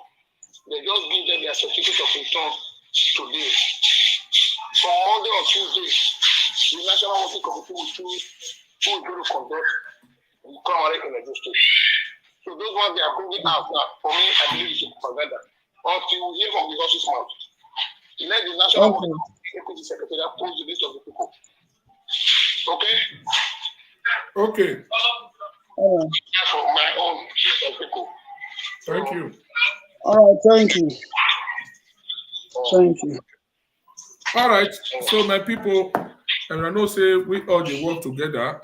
they just give them their certificate of return today. From Monday or Tuesday, the National Working Committee will choose who is going to conduct the primary in Edo State. So those ones they are bringing out now, for me, I believe it's propaganda. Until you hear from the horse's mouth, let the National Working Committee Secretary post the list of the people. Okay? Okay. For my own list of people. Thank you. All right, thank you. Thank you. All right, so my people, and I know say we all the work together.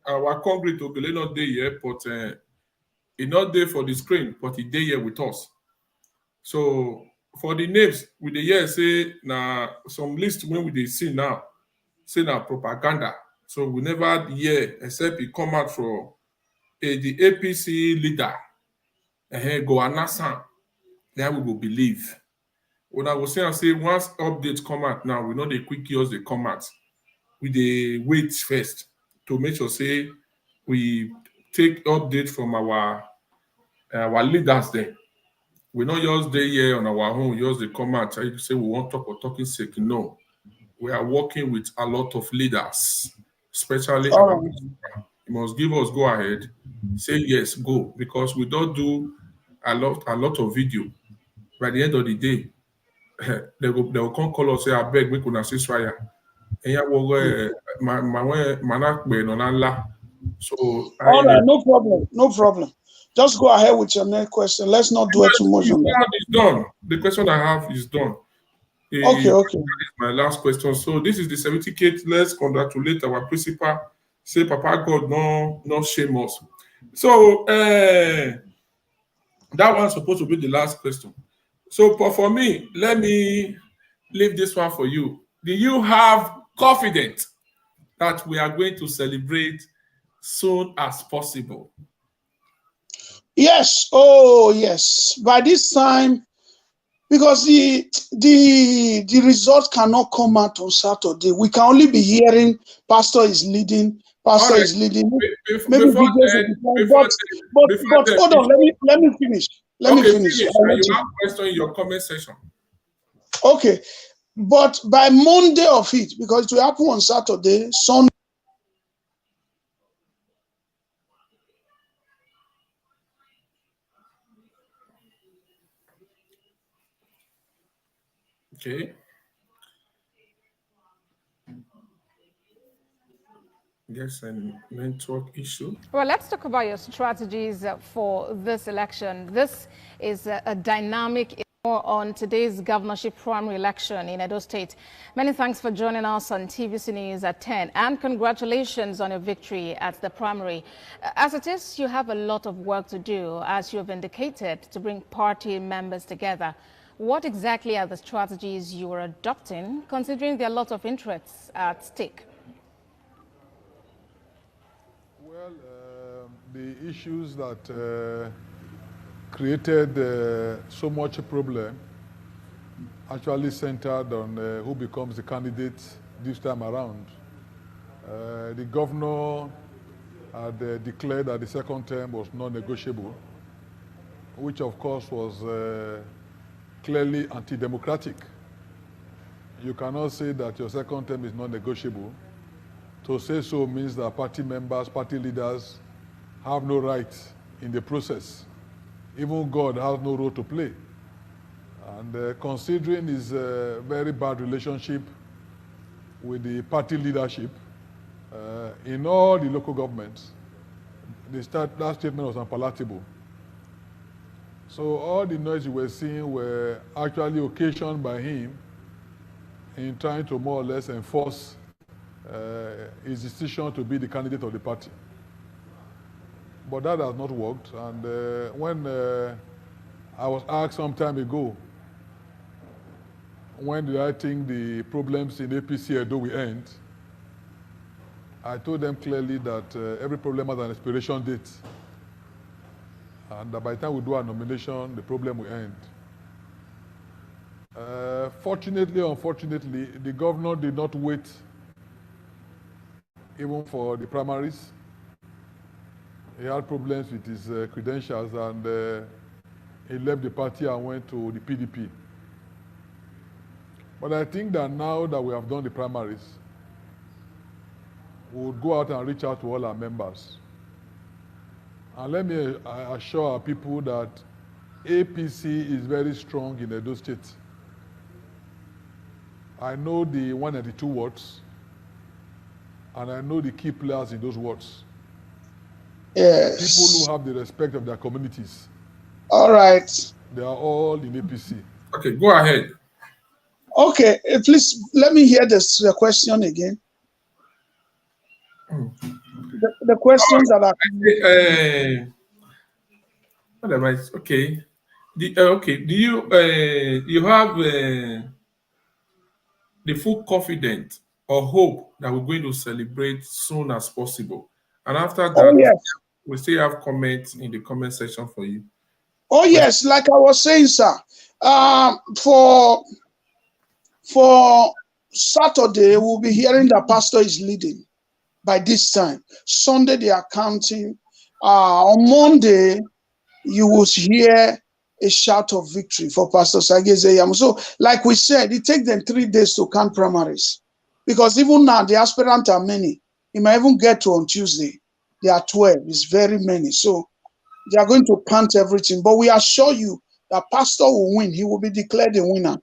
Our concrete Ogele not there yet, but it's not there for the screen, but it's there here with us. So for the names, we the year say now some list when we see now, say now propaganda. So we never hear except it come out from the APC leader. Go Anasan, then we will believe. When I was saying, I say once updates come out now, we know the quick years they come out. We they wait first to make sure say we take update from our leaders there. We not just there here on our own, just they come out. I say we want talk or talking sake. No, we are working with a lot of leaders, especially our you must give us go ahead, say yes, go, because we don't do a lot of video. By the end of the day, they will come call us say I beg we could see fire. And yeah, so all right, no problem. Just go ahead with your next question. Let's not dwell too much on that. It's done. The question I have is done. Okay. That is my last question. So this is the certificate. Let's congratulate our principal. Say, Papa God, no shame us. So That one's supposed to be the last question. So, but for me, let me leave this one for you. Do you have confidence that we are going to celebrate soon as possible? Yes. Oh, yes. By this time, because the result cannot come out on Saturday. We can only be hearing pastor is leading, pastor All right. is leading. Before Maybe because then, of the time. before But then, before then, hold on, let me finish. Let me okay, finish. finish. I'll And let you you. have question in your comment section. Okay. But by Monday of it, because it will happen on Saturday, Sunday. Okay. Yes, and network issue. Well, let's talk about your strategies for this election. This is a dynamic on today's governorship primary election in Edo State. Many thanks for joining us on TVC News at 10, and congratulations on your victory at the primary. As it is, you have a lot of work to do, as you have indicated, to bring party members together. What exactly are the strategies you are adopting, considering there are lots of interests at stake? Well, the issues that created so much problem actually centered on who becomes the candidate this time around. The governor had declared that the second term was non-negotiable, which of course was clearly anti-democratic. You cannot say that your second term is non-negotiable. To say so means that party members, party leaders have no right in the process. Even God has no role to play. And considering his very bad relationship with the party leadership in all the local governments, that statement was unpalatable. So all the noise you were seeing were actually occasioned by him in trying to more or less enforce his decision to be the candidate of the party. But that has not worked. And when I was asked some time ago, when did I think the problems in APC Edo will end, I told them clearly that every problem has an expiration date. And that by the time we do our nomination, the problem will end. Fortunately or unfortunately, the governor did not wait even for the primaries. He had problems with his credentials, and he left the party and went to the PDP. But I think that now that we have done the primaries, we would go out and reach out to all our members. And let me assure our people that APC is very strong in Edo State. I know the 192 wards, and I know the key players in those wards. Yes. People who have the respect of their communities. All right. They are all in APC. Okay, go ahead. Okay, please let me hear the question again. The questions that are. What am I? Okay. Okay. Do you have the full confidence or hope that we're going to celebrate soon as possible? And after that, Oh yes. we still have comments in the comment section for you. Oh yes, like I was saying, sir. For Saturday, we'll be hearing that pastor is leading by this time. Sunday, they are counting. On Monday, you will hear a shout of victory for Pastor Sagezeyam. So, like we said, it takes them 3 days to count primaries. Because even now, the aspirants are many. You might even get to on Tuesday. There are 12. It's very many. So, they are going to count everything. But we assure you that pastor will win. He will be declared a winner.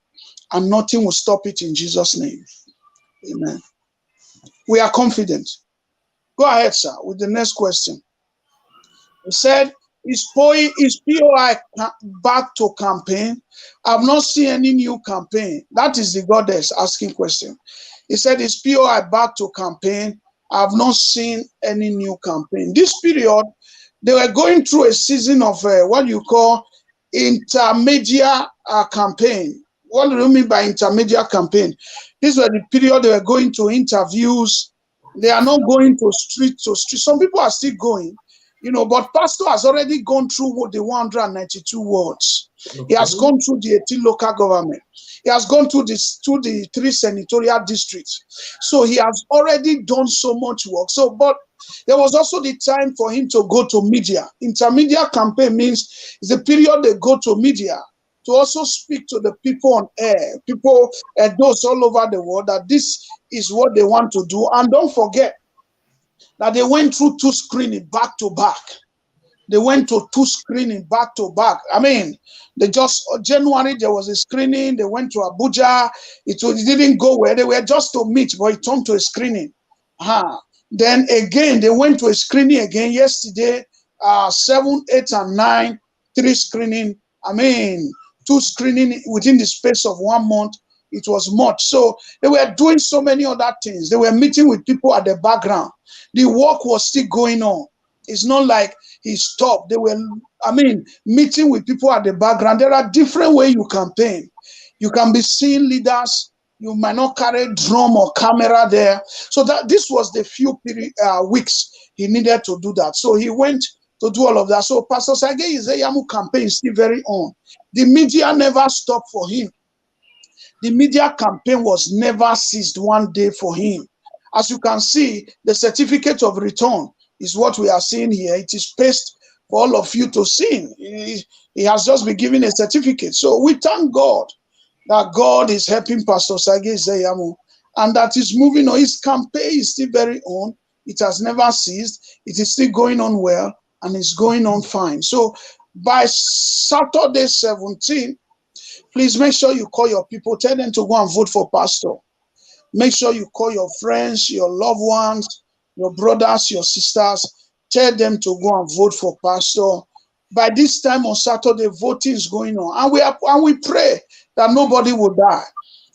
And nothing will stop it in Jesus' name. Amen. We are confident. Go ahead, sir, with the next question. He said, is POI back to campaign? I've not seen any new campaign. That is the goddess asking question. He said, is POI back to campaign? I've not seen any new campaign. This period, they were going through a season of what you call intermediate campaign. What do you mean by intermediate campaign? This was the period they were going to interviews. They are not going to street to street. Some people are still going, but Pastor has already gone through the 192 wards. He has gone through the 18 local government. He has gone through the 3 senatorial districts. So he has already done so much work. But there was also the time for him to go to media. Intermediate campaign means it's a period they go to media to also speak to the people on air, people and those all over the world, that this is what they want to do. And don't forget that they went through 2 screening back to back. They went to 2 screening back to back. I mean, January, there was a screening. They went to Abuja. It didn't go where they were just to meet, but it turned to a screening. Then again, they went to a screening again yesterday, 7, 8, and 9, 3 screening. I mean, 2 screening within the space of 1 month. It was much. So they were doing so many other things. They were meeting with people at the background. The work was still going on. It's not like he stopped. They were, meeting with people at the background. There are different ways you campaign. You can be seeing leaders. You might not carry drum or camera there. So this was the few weeks he needed to do that. So he went to do all of that. So Pastor Sage Izeyamu campaign is still very on. The media never stopped for him. The media campaign was never ceased one day for him. As you can see, the certificate of return is what we are seeing here. It is pasted for all of you to see. He has just been given a certificate. So we thank God that God is helping Pastor Sage Izeyamu and that is moving on. His campaign is still very on. It has never ceased. It is still going on well and it's going on fine. So by Saturday 17, please make sure you call your people. Tell them to go and vote for Pastor. Make sure you call your friends, your loved ones, your brothers, your sisters. Tell them to go and vote for Pastor. By this time on Saturday, voting is going on. And we pray that nobody will die.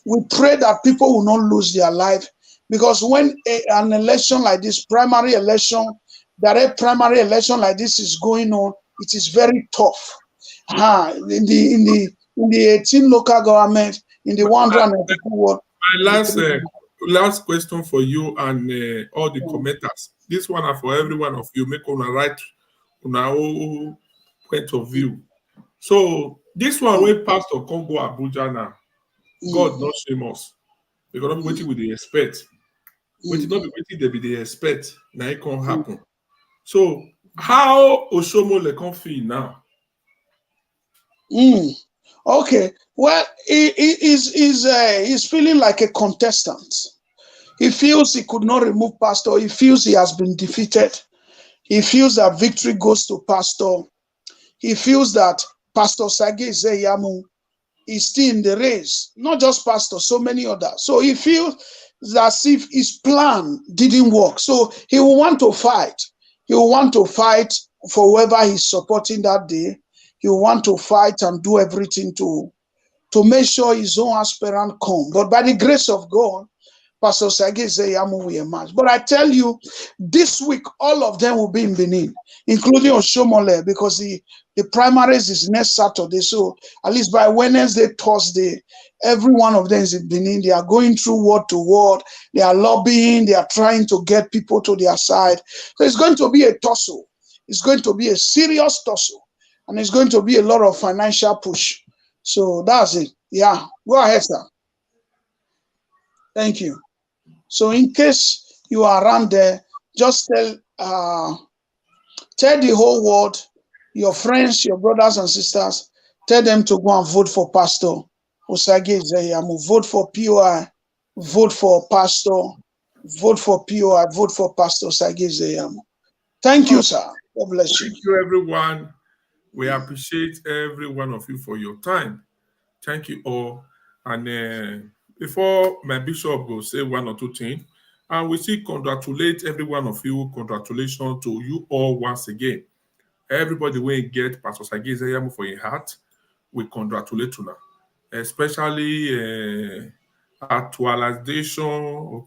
We pray that people will not lose their life. Because when an election like this, primary election like this is going on, it is very tough. In the 18 local government, in the 192 ward. My last question for you and all the commenters. This one are for every one of you. Make on a right on our own point of view. So this one when Pastor come go Abuja now, God not shame us. Because not be waiting with the expect. Waiting not be waiting they be the expect. Now it can't happen. So how Oshomole can feel now? Okay. Well, he's feeling like a contestant. He feels he could not remove Pastor. He feels he has been defeated. He feels that victory goes to Pastor. He feels that Pastor Sage Izeyamu is still in the race. Not just Pastor, so many others. So he feels as if his plan didn't work. So he will want to fight. He will want to fight for whoever he's supporting that day. He will want to fight and do everything to make sure his own aspirant come. But by the grace of God, Pastor Sage Izeyamu will emerge. But I tell you, this week, all of them will be in Benin, including Oshomole, because the primaries is next Saturday. So at least by Wednesday, Thursday, every one of them is in Benin. They are going through word to word. They are lobbying. They are trying to get people to their side. So it's going to be a tussle. It's going to be a serious tussle. And it's going to be a lot of financial push. So that's it. Yeah. Go ahead, sir. Thank you. So in case you are around there, just tell the whole world, your friends, your brothers and sisters, tell them to go and vote for Pastor Osage Izeyamu. Vote for POI, vote for Pastor, vote for POI, vote for Pastor Osage Izeyamu. Thank you, sir. God bless you. Thank you, everyone. We appreciate every one of you for your time. Thank you all. And before my bishop will say one or two things, and we still congratulate every one of you. Congratulations to you all once again. Everybody will get Pastor Sage Izeyamu for your heart. We congratulate you now. Especially actualization.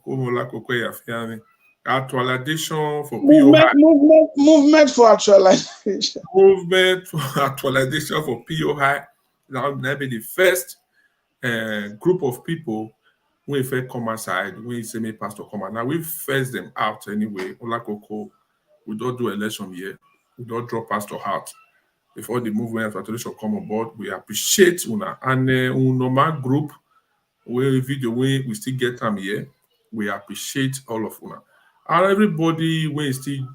Actualization for Movement, POI. movement for actualization. Movement for actualization for POI. That will be the first group of people when if come aside, when you say me pastor come out. Now we first them out anyway. Olakoko, we don't do election here. We don't draw pastor out. Before the movement of actualization come on board, we appreciate una and normal group where video when we still get them here. We appreciate all of una. And everybody when still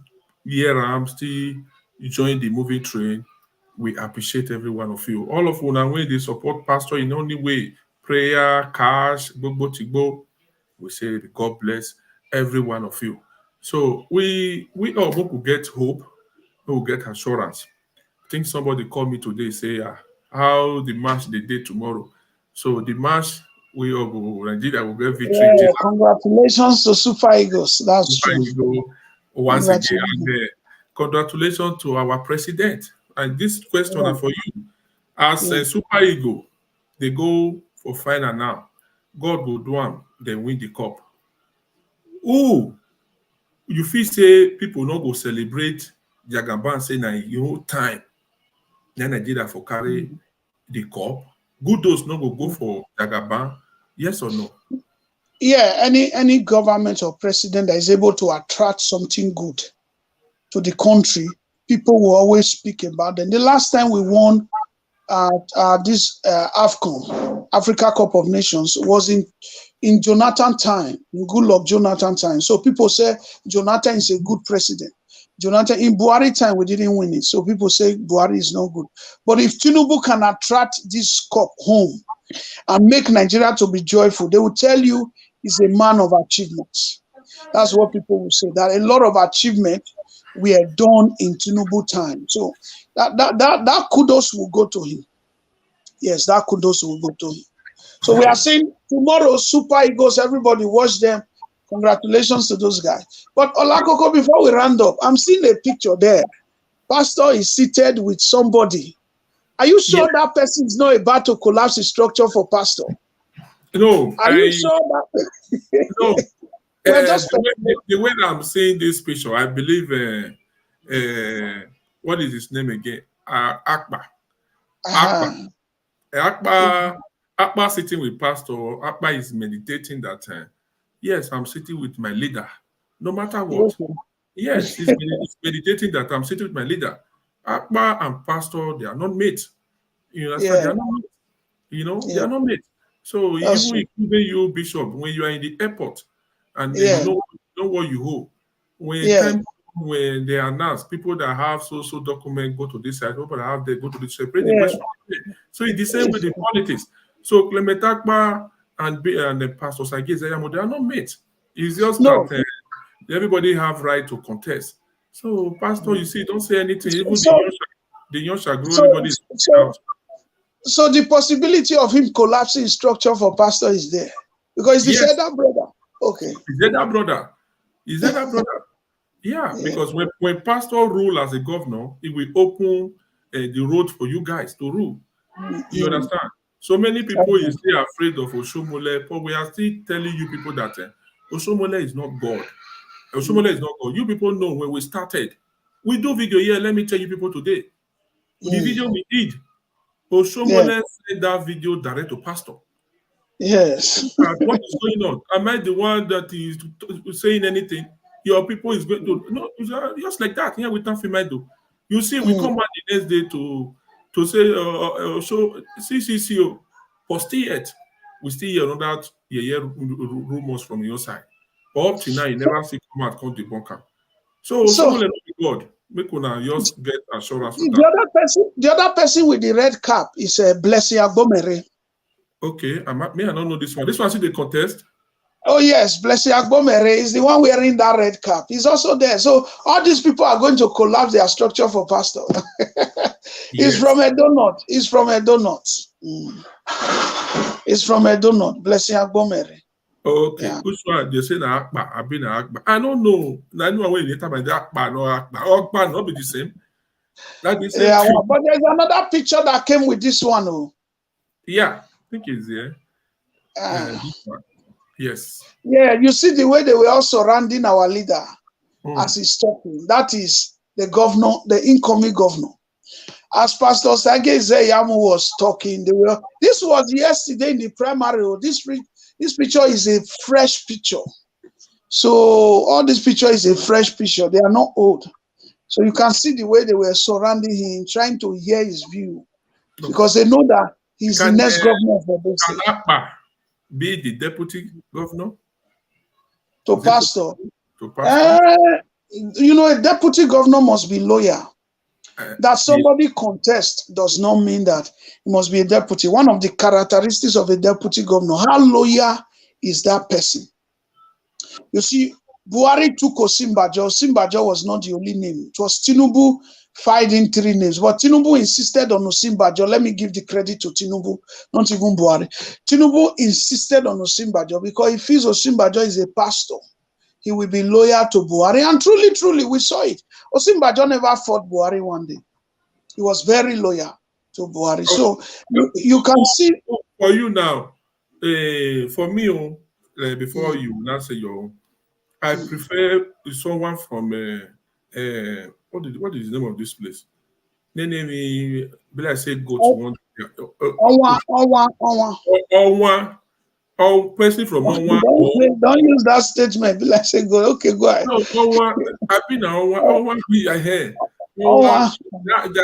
here still join the moving train. We appreciate every one of you. All of una when they support pastor in only way, prayer, cash, gbogbo tigbo. We say God bless every one of you. So we all will get hope, we will get assurance. I think somebody called me today say how the match the day tomorrow. So the match we all go Nigeria will get victory. Yeah, congratulations to Super Eagles. That's true. Go once again. And, congratulations to our president. And this question are for you. As a Super Eagle, they go for final now. God will do them, they win the cup. Ooh, you feel say people not go celebrate Jagaban say na time. Then Nigeria for carry the cup. Kudos no go for Jagaban. Yes or no? Yeah, any government or president that is able to attract something good to the country, people will always speak about them. The last time we won this AFCON, Africa Cup of Nations, was in Jonathan time, in Goodluck Jonathan time. So people say Jonathan is a good president. Jonathan, in Buhari time, we didn't win it. So people say Buhari is not good. But if Tinubu can attract this cup home and make Nigeria to be joyful, they will tell you he's a man of achievements. That's what people will say, that a lot of achievement were done in Tinubu time. So that kudos will go to him. Yes, that kudos will go to him. So we are saying tomorrow, Super Eagles, everybody watch them. Congratulations to those guys. But Olakoko, before we round up, I'm seeing a picture there. Pastor is seated with somebody. Are you sure that person is not about to collapse the structure for pastor? No. Are you sure that? No. The way I'm seeing this picture, I believe, what is his name again? Akbar. Akbar sitting with pastor. Akbar is meditating that, yes, I'm sitting with my leader, no matter what. Okay. Yes, he's meditating that I'm sitting with my leader. Akbar and pastor, they are not mates. You understand? Yeah. They are not mates. You know, they are not mates. So even you, Bishop, when you are in the airport and you know what you hold, when they announce people that have social document go to this side, people that have they go to the separate question. So it's the same with the politics. So Clement Akbar and the Pastor Sagi Zayamo, they are not mates. It's just that everybody have right to contest. So Pastor, you see, don't say anything. Even the young shall grow. Everybody is out. So the possibility of him collapsing structure for pastor is there because he's the elder brother. Okay. He's elder brother. He's elder brother. Yeah, because when pastor rule as a governor, it will open the road for you guys to rule. You understand? So many people is still afraid of Oshomole, but we are still telling you people that Oshomole is not God. Oshomole is not God. You people know when we started. We do video here. Let me tell you people today. The video we did, Oshomole sent that video direct to pastor. Yes. What is going on? Am I the one that is saying anything? Your people is going to no, just like that. Yeah, we can't film it though. You see, we come back the next day to say so CCCO, but still yet we still hear another rumors from your side. But up to now, you never see come out come debunker. So someone like God, make una just get assurance for that. The other person with the red cap is Blessing Agbomere. Okay, I don't know this one. This one see the contest. Oh yes, Blessing Agbomere is the one wearing that red cap. He's also there. So all these people are going to collapse their structure for pastor. He's from a donut. He's from a donut. He's from a donut. Blessing Agbomere. Okay, which one? They say na Akbar. I've been Akbar. I don't know. I know when later by the Akbar, no Akbar. Akbar not be the same. That the same. Yeah, but there's another picture that came with this one. Oh. Yeah, I think it's there. This one. Yes. Yeah, you see the way they were also surrounding our leader as he's talking. That is the governor, the incoming governor. As Pastor Sage Zeyamu was talking, this was yesterday in the primary. This picture is a fresh picture. So all this picture is a fresh picture. They are not old. So you can see the way they were surrounding him, trying to hear his view. Because they know that he's the next governor for this state. Can Akpa be the deputy governor? To pastor. To pastor? You know, a deputy governor must be loyal. That somebody contest does not mean that he must be a deputy. One of the characteristics of a deputy governor, how loyal is that person? You see, Buhari took Osimbajo. Osimbajo was not the only name. It was Tinubu fighting 3 names. But Tinubu insisted on Osimbajo. Let me give the credit to Tinubu, not even Buhari. Tinubu insisted on Osimbajo because he feels Osimbajo is a pastor. He will be loyal to Buhari. And truly, truly, we saw it. Osimbajo never fought Buhari one day. He was very loyal to Buhari. So you can see. For you now, for me, before you now say your own, I prefer someone from, what is the name of this place? Name, I say go to one. Or person from Onwa. Don't use that statement. Like say go. Okay, go ahead. No, Onwa. I've been on Onwa. I heard.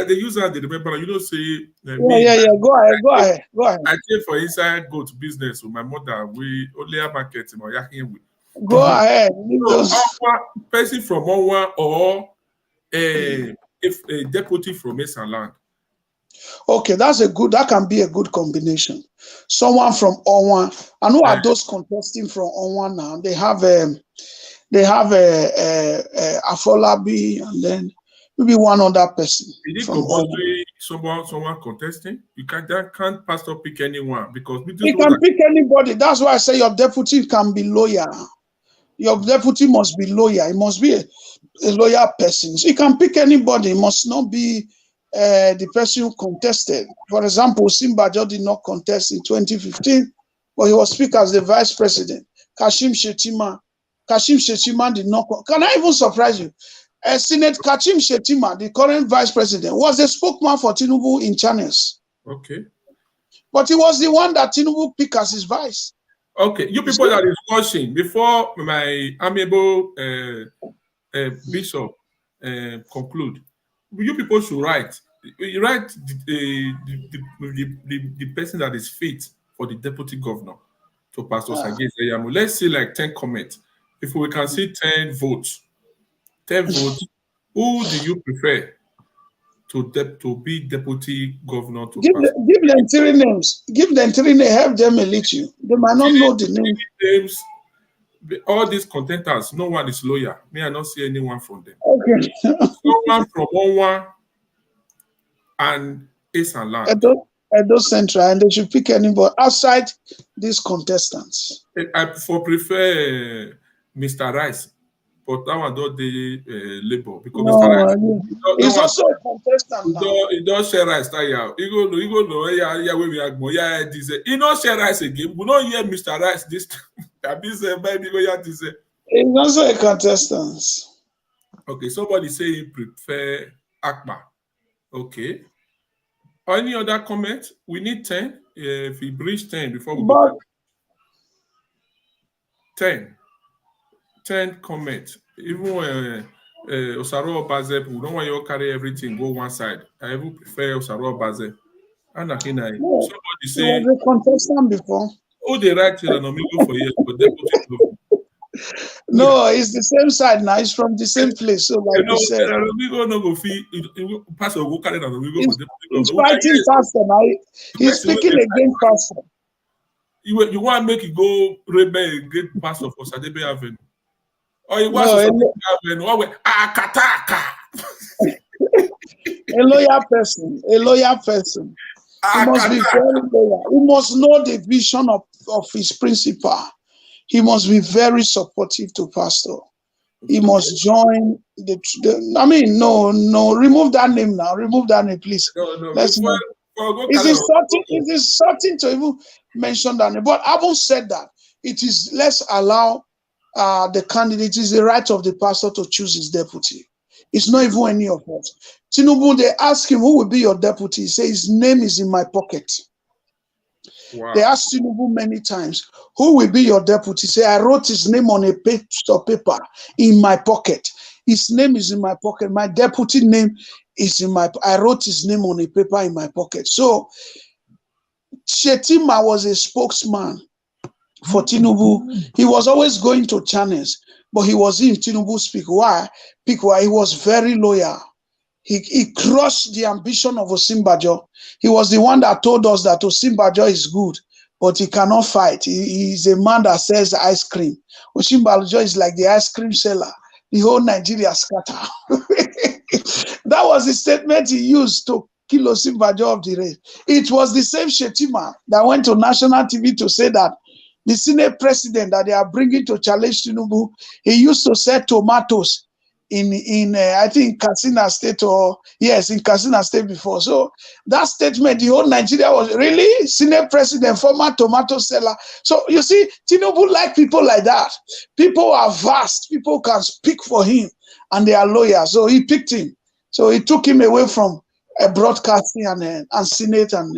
They use that. They remember. You know, say. Yeah. Go ahead. I came for inside goat business with my mother. We only have marketing or yakin. Go ahead. So, person from Onwa or if a deputy from Esaland. Okay, that can be a good combination. Someone from Onwa, and who are those contesting from Onwa now? They have Afolabi, and then maybe one other person. Is it compulsory someone contesting? You can't pastor pick anyone because you can pick anybody. That's why I say your deputy can be loyal. Your deputy must be loyal. He must be a loyal person. So you can pick anybody. It must not be the person who contested. For example, Osimbajo did not contest in 2015, but he was speaker as the vice president. Kashim Shettima did not. Can I even surprise you? Senate Kashim Shettima, the current vice president, was the spokesman for Tinubu in channels. Okay. But he was the one that Tinubu picked as his vice. Okay, you people that is watching, before my amiable bishop conclude, you people should write. You write the person that is fit for the deputy governor to Pastor Sage Zeyamu. Let's see like 10 comments. If we can see 10 votes, who do you prefer to be deputy governor to give them 3 names. Give them 3 names. Help them a little. They might not know the names. All these contenders, no one is loyal. Me, I not see anyone from them. Okay. Someone from Onwa and Esaland. Edo Central, and they should pick anybody outside these contestants. I prefer Mr. Rice, but that one don't the labor because no, Mr. Rice he's also a contestant. He don't share rice. He go no. He don't share rice again. We don't hear Mr. Rice this time. He's also a contestant. Okay, somebody say he prefer Akpa. Okay. Any other comment? We need 10. If we breach 10 before we go. 10 comments. Even Osazuwa Baze, we don't want you to carry everything, go one side. I even prefer Osazuwa Baze. Somebody say. He was a contestant before. Oh, they write to the Nomigo for years, but deputy. No, it's the same side now. It's from the same place. So, like you said, he's fighting pastor now. He's speaking against pastor. You want to make it go rebel against pastor for Sadebe Avenue? Or you want to Akataka? A loyal person. He must be very loyal. He must know the vision of his principal. He must be very supportive to pastor. He must join no, remove that name now. Remove that name, please. No. It is certain to even mention that name. But having said that, it is, let's allow the candidate, it is the right of the pastor to choose his deputy. It's not even any of us. Tinubu, they ask him, who will be your deputy? He says, his name is in my pocket. Wow. They asked Tinubu many times, who will be your deputy? Say, I wrote his name on a piece of paper in my pocket. His name is in my pocket. My deputy name is in my, I wrote his name on a paper in my pocket. So, Shetima was a spokesman for Tinubu. He was always going to channels, but he was in Tinubu speak. Why? Because he was very loyal. He crushed the ambition of Osinbajo. He was the one that told us that Osinbajo is good, but he cannot fight. He's a man that sells ice cream. Osinbajo is like the ice cream seller. The whole Nigeria scatter. That was the statement he used to kill Osinbajo of the race. It was the same Shetima that went to national TV to say that the Senate president that they are bringing to challenge Tinubu, he used to sell tomatoes in I think Katsina State, or yes, in Katsina State before. So that statement, the whole Nigeria was really Senate president, former tomato seller. So you see, Tinubu like people like that. People are vast. People can speak for him, and they are loyal. So he picked him. So he took him away from broadcasting and Senate, and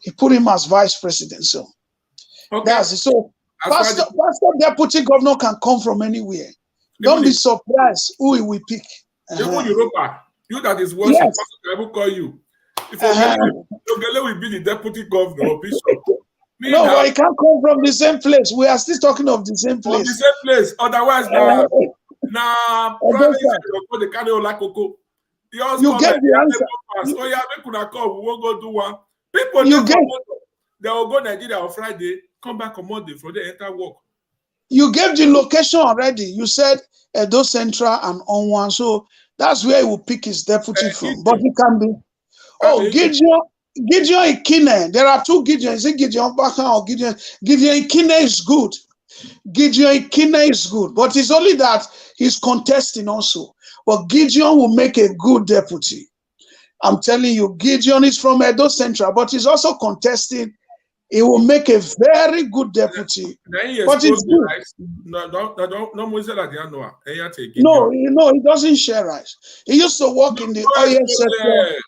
he put him as vice president. So Okay. that's it. So pastor deputy governor can come from anywhere. Don't be surprised who he will pick. Even Europa, you that is watching, Yes. I will call you. If Ogele will be the deputy governor or bishop. No, but he can't come from the same place. We are still talking of the same From the place. same place. Otherwise, private they carry Olakoko. You get the answer. Oh yeah, make una come. We won't go do one. People they will go Nigeria on Friday, come back on Monday for the enter work. You gave the location already. You said Edo Central and Onwan. So that's where he will pick his deputy from. But he can be. Oh, Gideon Ikine. There are two Gideon. Is it Gideon Baka or Gideon? Gideon Ikine is good. Gideon Ikine is good. But it's only that he's contesting also. But Gideon will make a good deputy. I'm telling you, Gideon is from Edo Central, but he's also contesting. He will make a very good deputy. But it's good. No, he doesn't share rice. He used to work in the oil sector.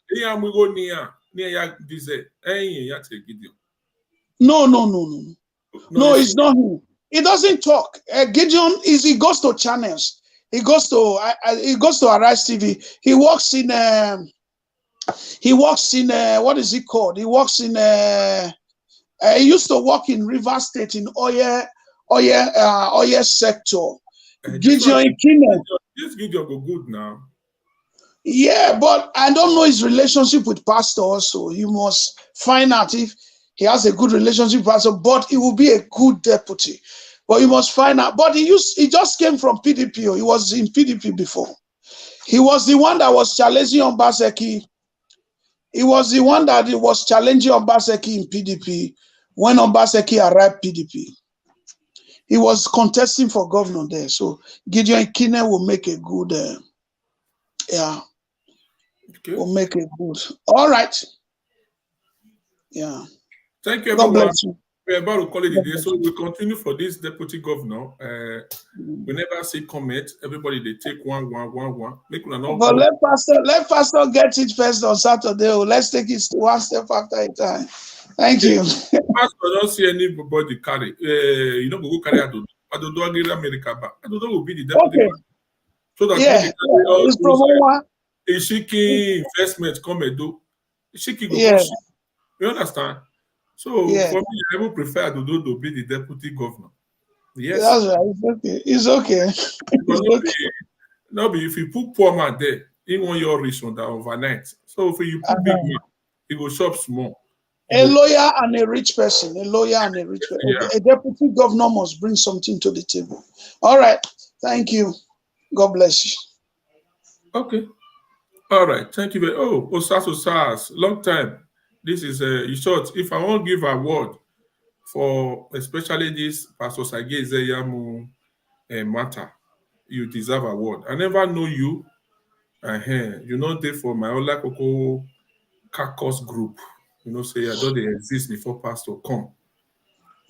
No, it's not him. He doesn't talk. Gideon he goes to channels. He goes to Arise TV. He works in what is it called? He works in he used to work in River State in oil sector. Gideon Ikine. This Gideon go good now. Yeah, but I don't know his relationship with Pastor also. You must find out if he has a good relationship with Pastor, but he will be a good deputy. But you must find out. But he just came from PDP. He was in PDP before. He was the one that was challenging Obaseki. He was the one that was challenging Obaseki in PDP when Obaseki arrived PDP. He was contesting for governor there. So Gideon Ikine will make a good, will make a good. All right. Yeah. Thank you, everyone. We're about to call it a day. So we continue for this deputy governor. We never see comment. Everybody, they take one. Make but let Pastor get it first on Saturday. Let's take it one step after a time. Thank you. Pastor don't see anybody carry. You know, go carry Adodo. Adodo will America back. Adodo will be the deputy governor. So that when Ishiki investment come and do, Ishiki go push. You understand? So for me, I would prefer Adodo to be the deputy governor. Yes. That's right. It's okay. Not be if you put poor man there, he want your rich on that overnight. So if you put big man, he go shop small. A lawyer and a rich person. A lawyer and a rich person. Yeah. A deputy governor must bring something to the table. All right. Thank you. God bless you. Okay. All right. Thank you. Osazuwa, long time. This is in short. If I won't give a word for especially this Pastor Sage Zeyamu matter, you deserve a word. I never know you. You know there for my Ola Koko Kakos group. You know, say I don't exist before Pastor come.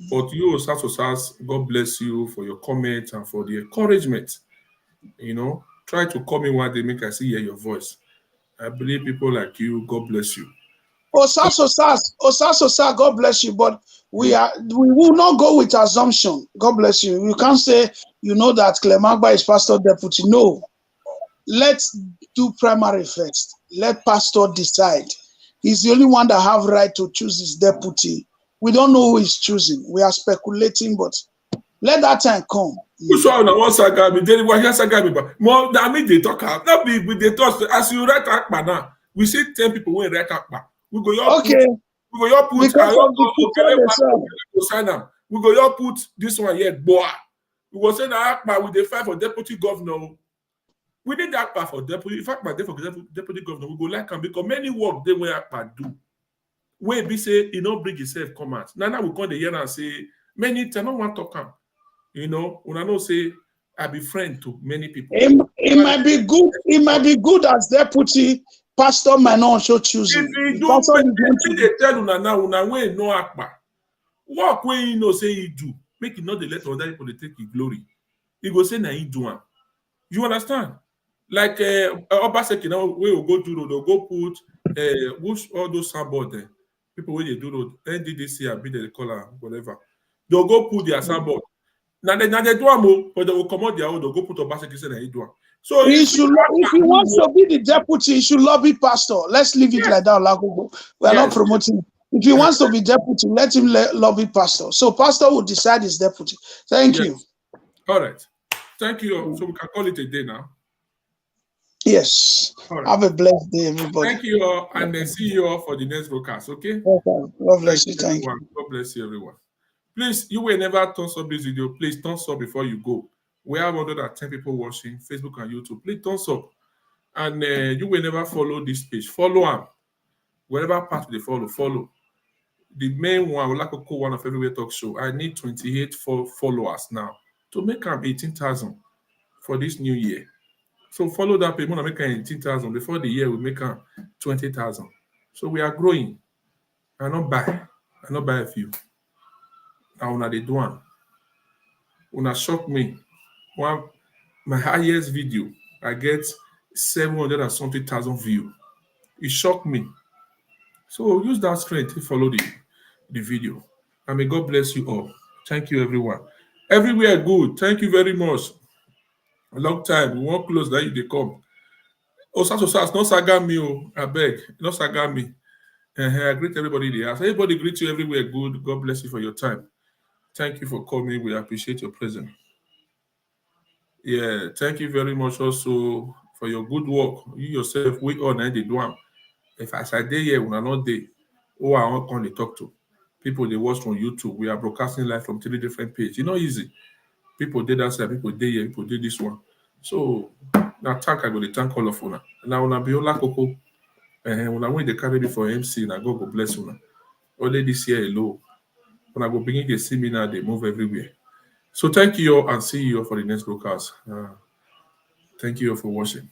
But you, Osas, God bless you for your comment and for the encouragement. You know, try to call me one day, make I see hear your voice. I believe people like you, God bless you. Osas, God bless you. But we will not go with assumption. God bless you. You can't say you know that Clemagba is pastor deputy. No. Let's do primary first. Let pastor decide. He's the only one that have right to choose his deputy. We don't know who he's choosing. We are speculating, but let that time come. Which one na one saga be dey one saga be but more na me dey talk am. No be we dey talk as you write akpa now. We see 10 people wey write akpa. We go your Okay. put Because of the picture to sign am. We go your put this one here boa. We go say na akpa we dey fight for deputy governor. We need akpa for deputy. In fact, for deputy governor, we go like am because many work dey wey akpa do. Wey be say e no bring himself come out. Now we come dey hear and say many times no wan talk am. You know, when I know say I be friend to many people. It might be good. It might be good as deputy. Pastor might not also choose him. If you do, they tell you now, when no akpa. Work when you know say he do, make it not the let other people they take his glory. He go say na he do am. You understand? Like Obaseki now, we will go do road, they'll go put all those signboard there. People when they do road, NDDC, I be the color, whatever. They'll go put their signboard. Now they do am, but they will come out their own. They'll go put Obaseki say na he do am. So if he wants to be the deputy, he should lobby pastor. Let's leave it like that. We're not promoting. If he wants to be deputy, let him lobby pastor. So pastor will decide his deputy. Thank you. All right. Thank you. So we can call it a day now. Yes. Right. Have a blessed day, everybody. Thank you all, and then see you all for the next broadcast. Okay. God bless you. Thank you. God bless you, everyone. Please, you will never thumbs up this video. Please thumbs up before you go. We have 110 people watching Facebook and YouTube. Please thumbs up, and you will never follow this page. Follow them. Wherever part they follow. The main one, I would like to call one of Everywhere Talk Show. I need 28 followers now to make them 18,000 for this new year. So follow that page. We want to make 18,000 before the year. We make 20,000. So we are growing. I not buy a few. Now una they do one. Una shock me. My highest video, I get 700 and something thousand views. It shocked me. So use that strength to follow the video. And may God bless you all. Thank you, everyone. Everywhere good. Thank you very much. A long time. We won't close that they come. Osas, no saga me, I beg. No saga me. I greet everybody in the house. Everybody greet you everywhere good. God bless you for your time. Thank you for coming. We appreciate your presence. Yeah, thank you very much also for your good work. You yourself, we all need to do them. If I say day here, we are not there. Oh, I want to talk to people they watch from YouTube. We are broadcasting live from 3 different pages. It's not easy. People did that side, people did here, people did this one. So now I go to thank all of you. Now when I be all Coco, when I win the carry for MC, now God bless you. Only this year alone. When I go begin to see me now, they move everywhere. So thank you all and see you all for the next broadcast. Thank you all for watching.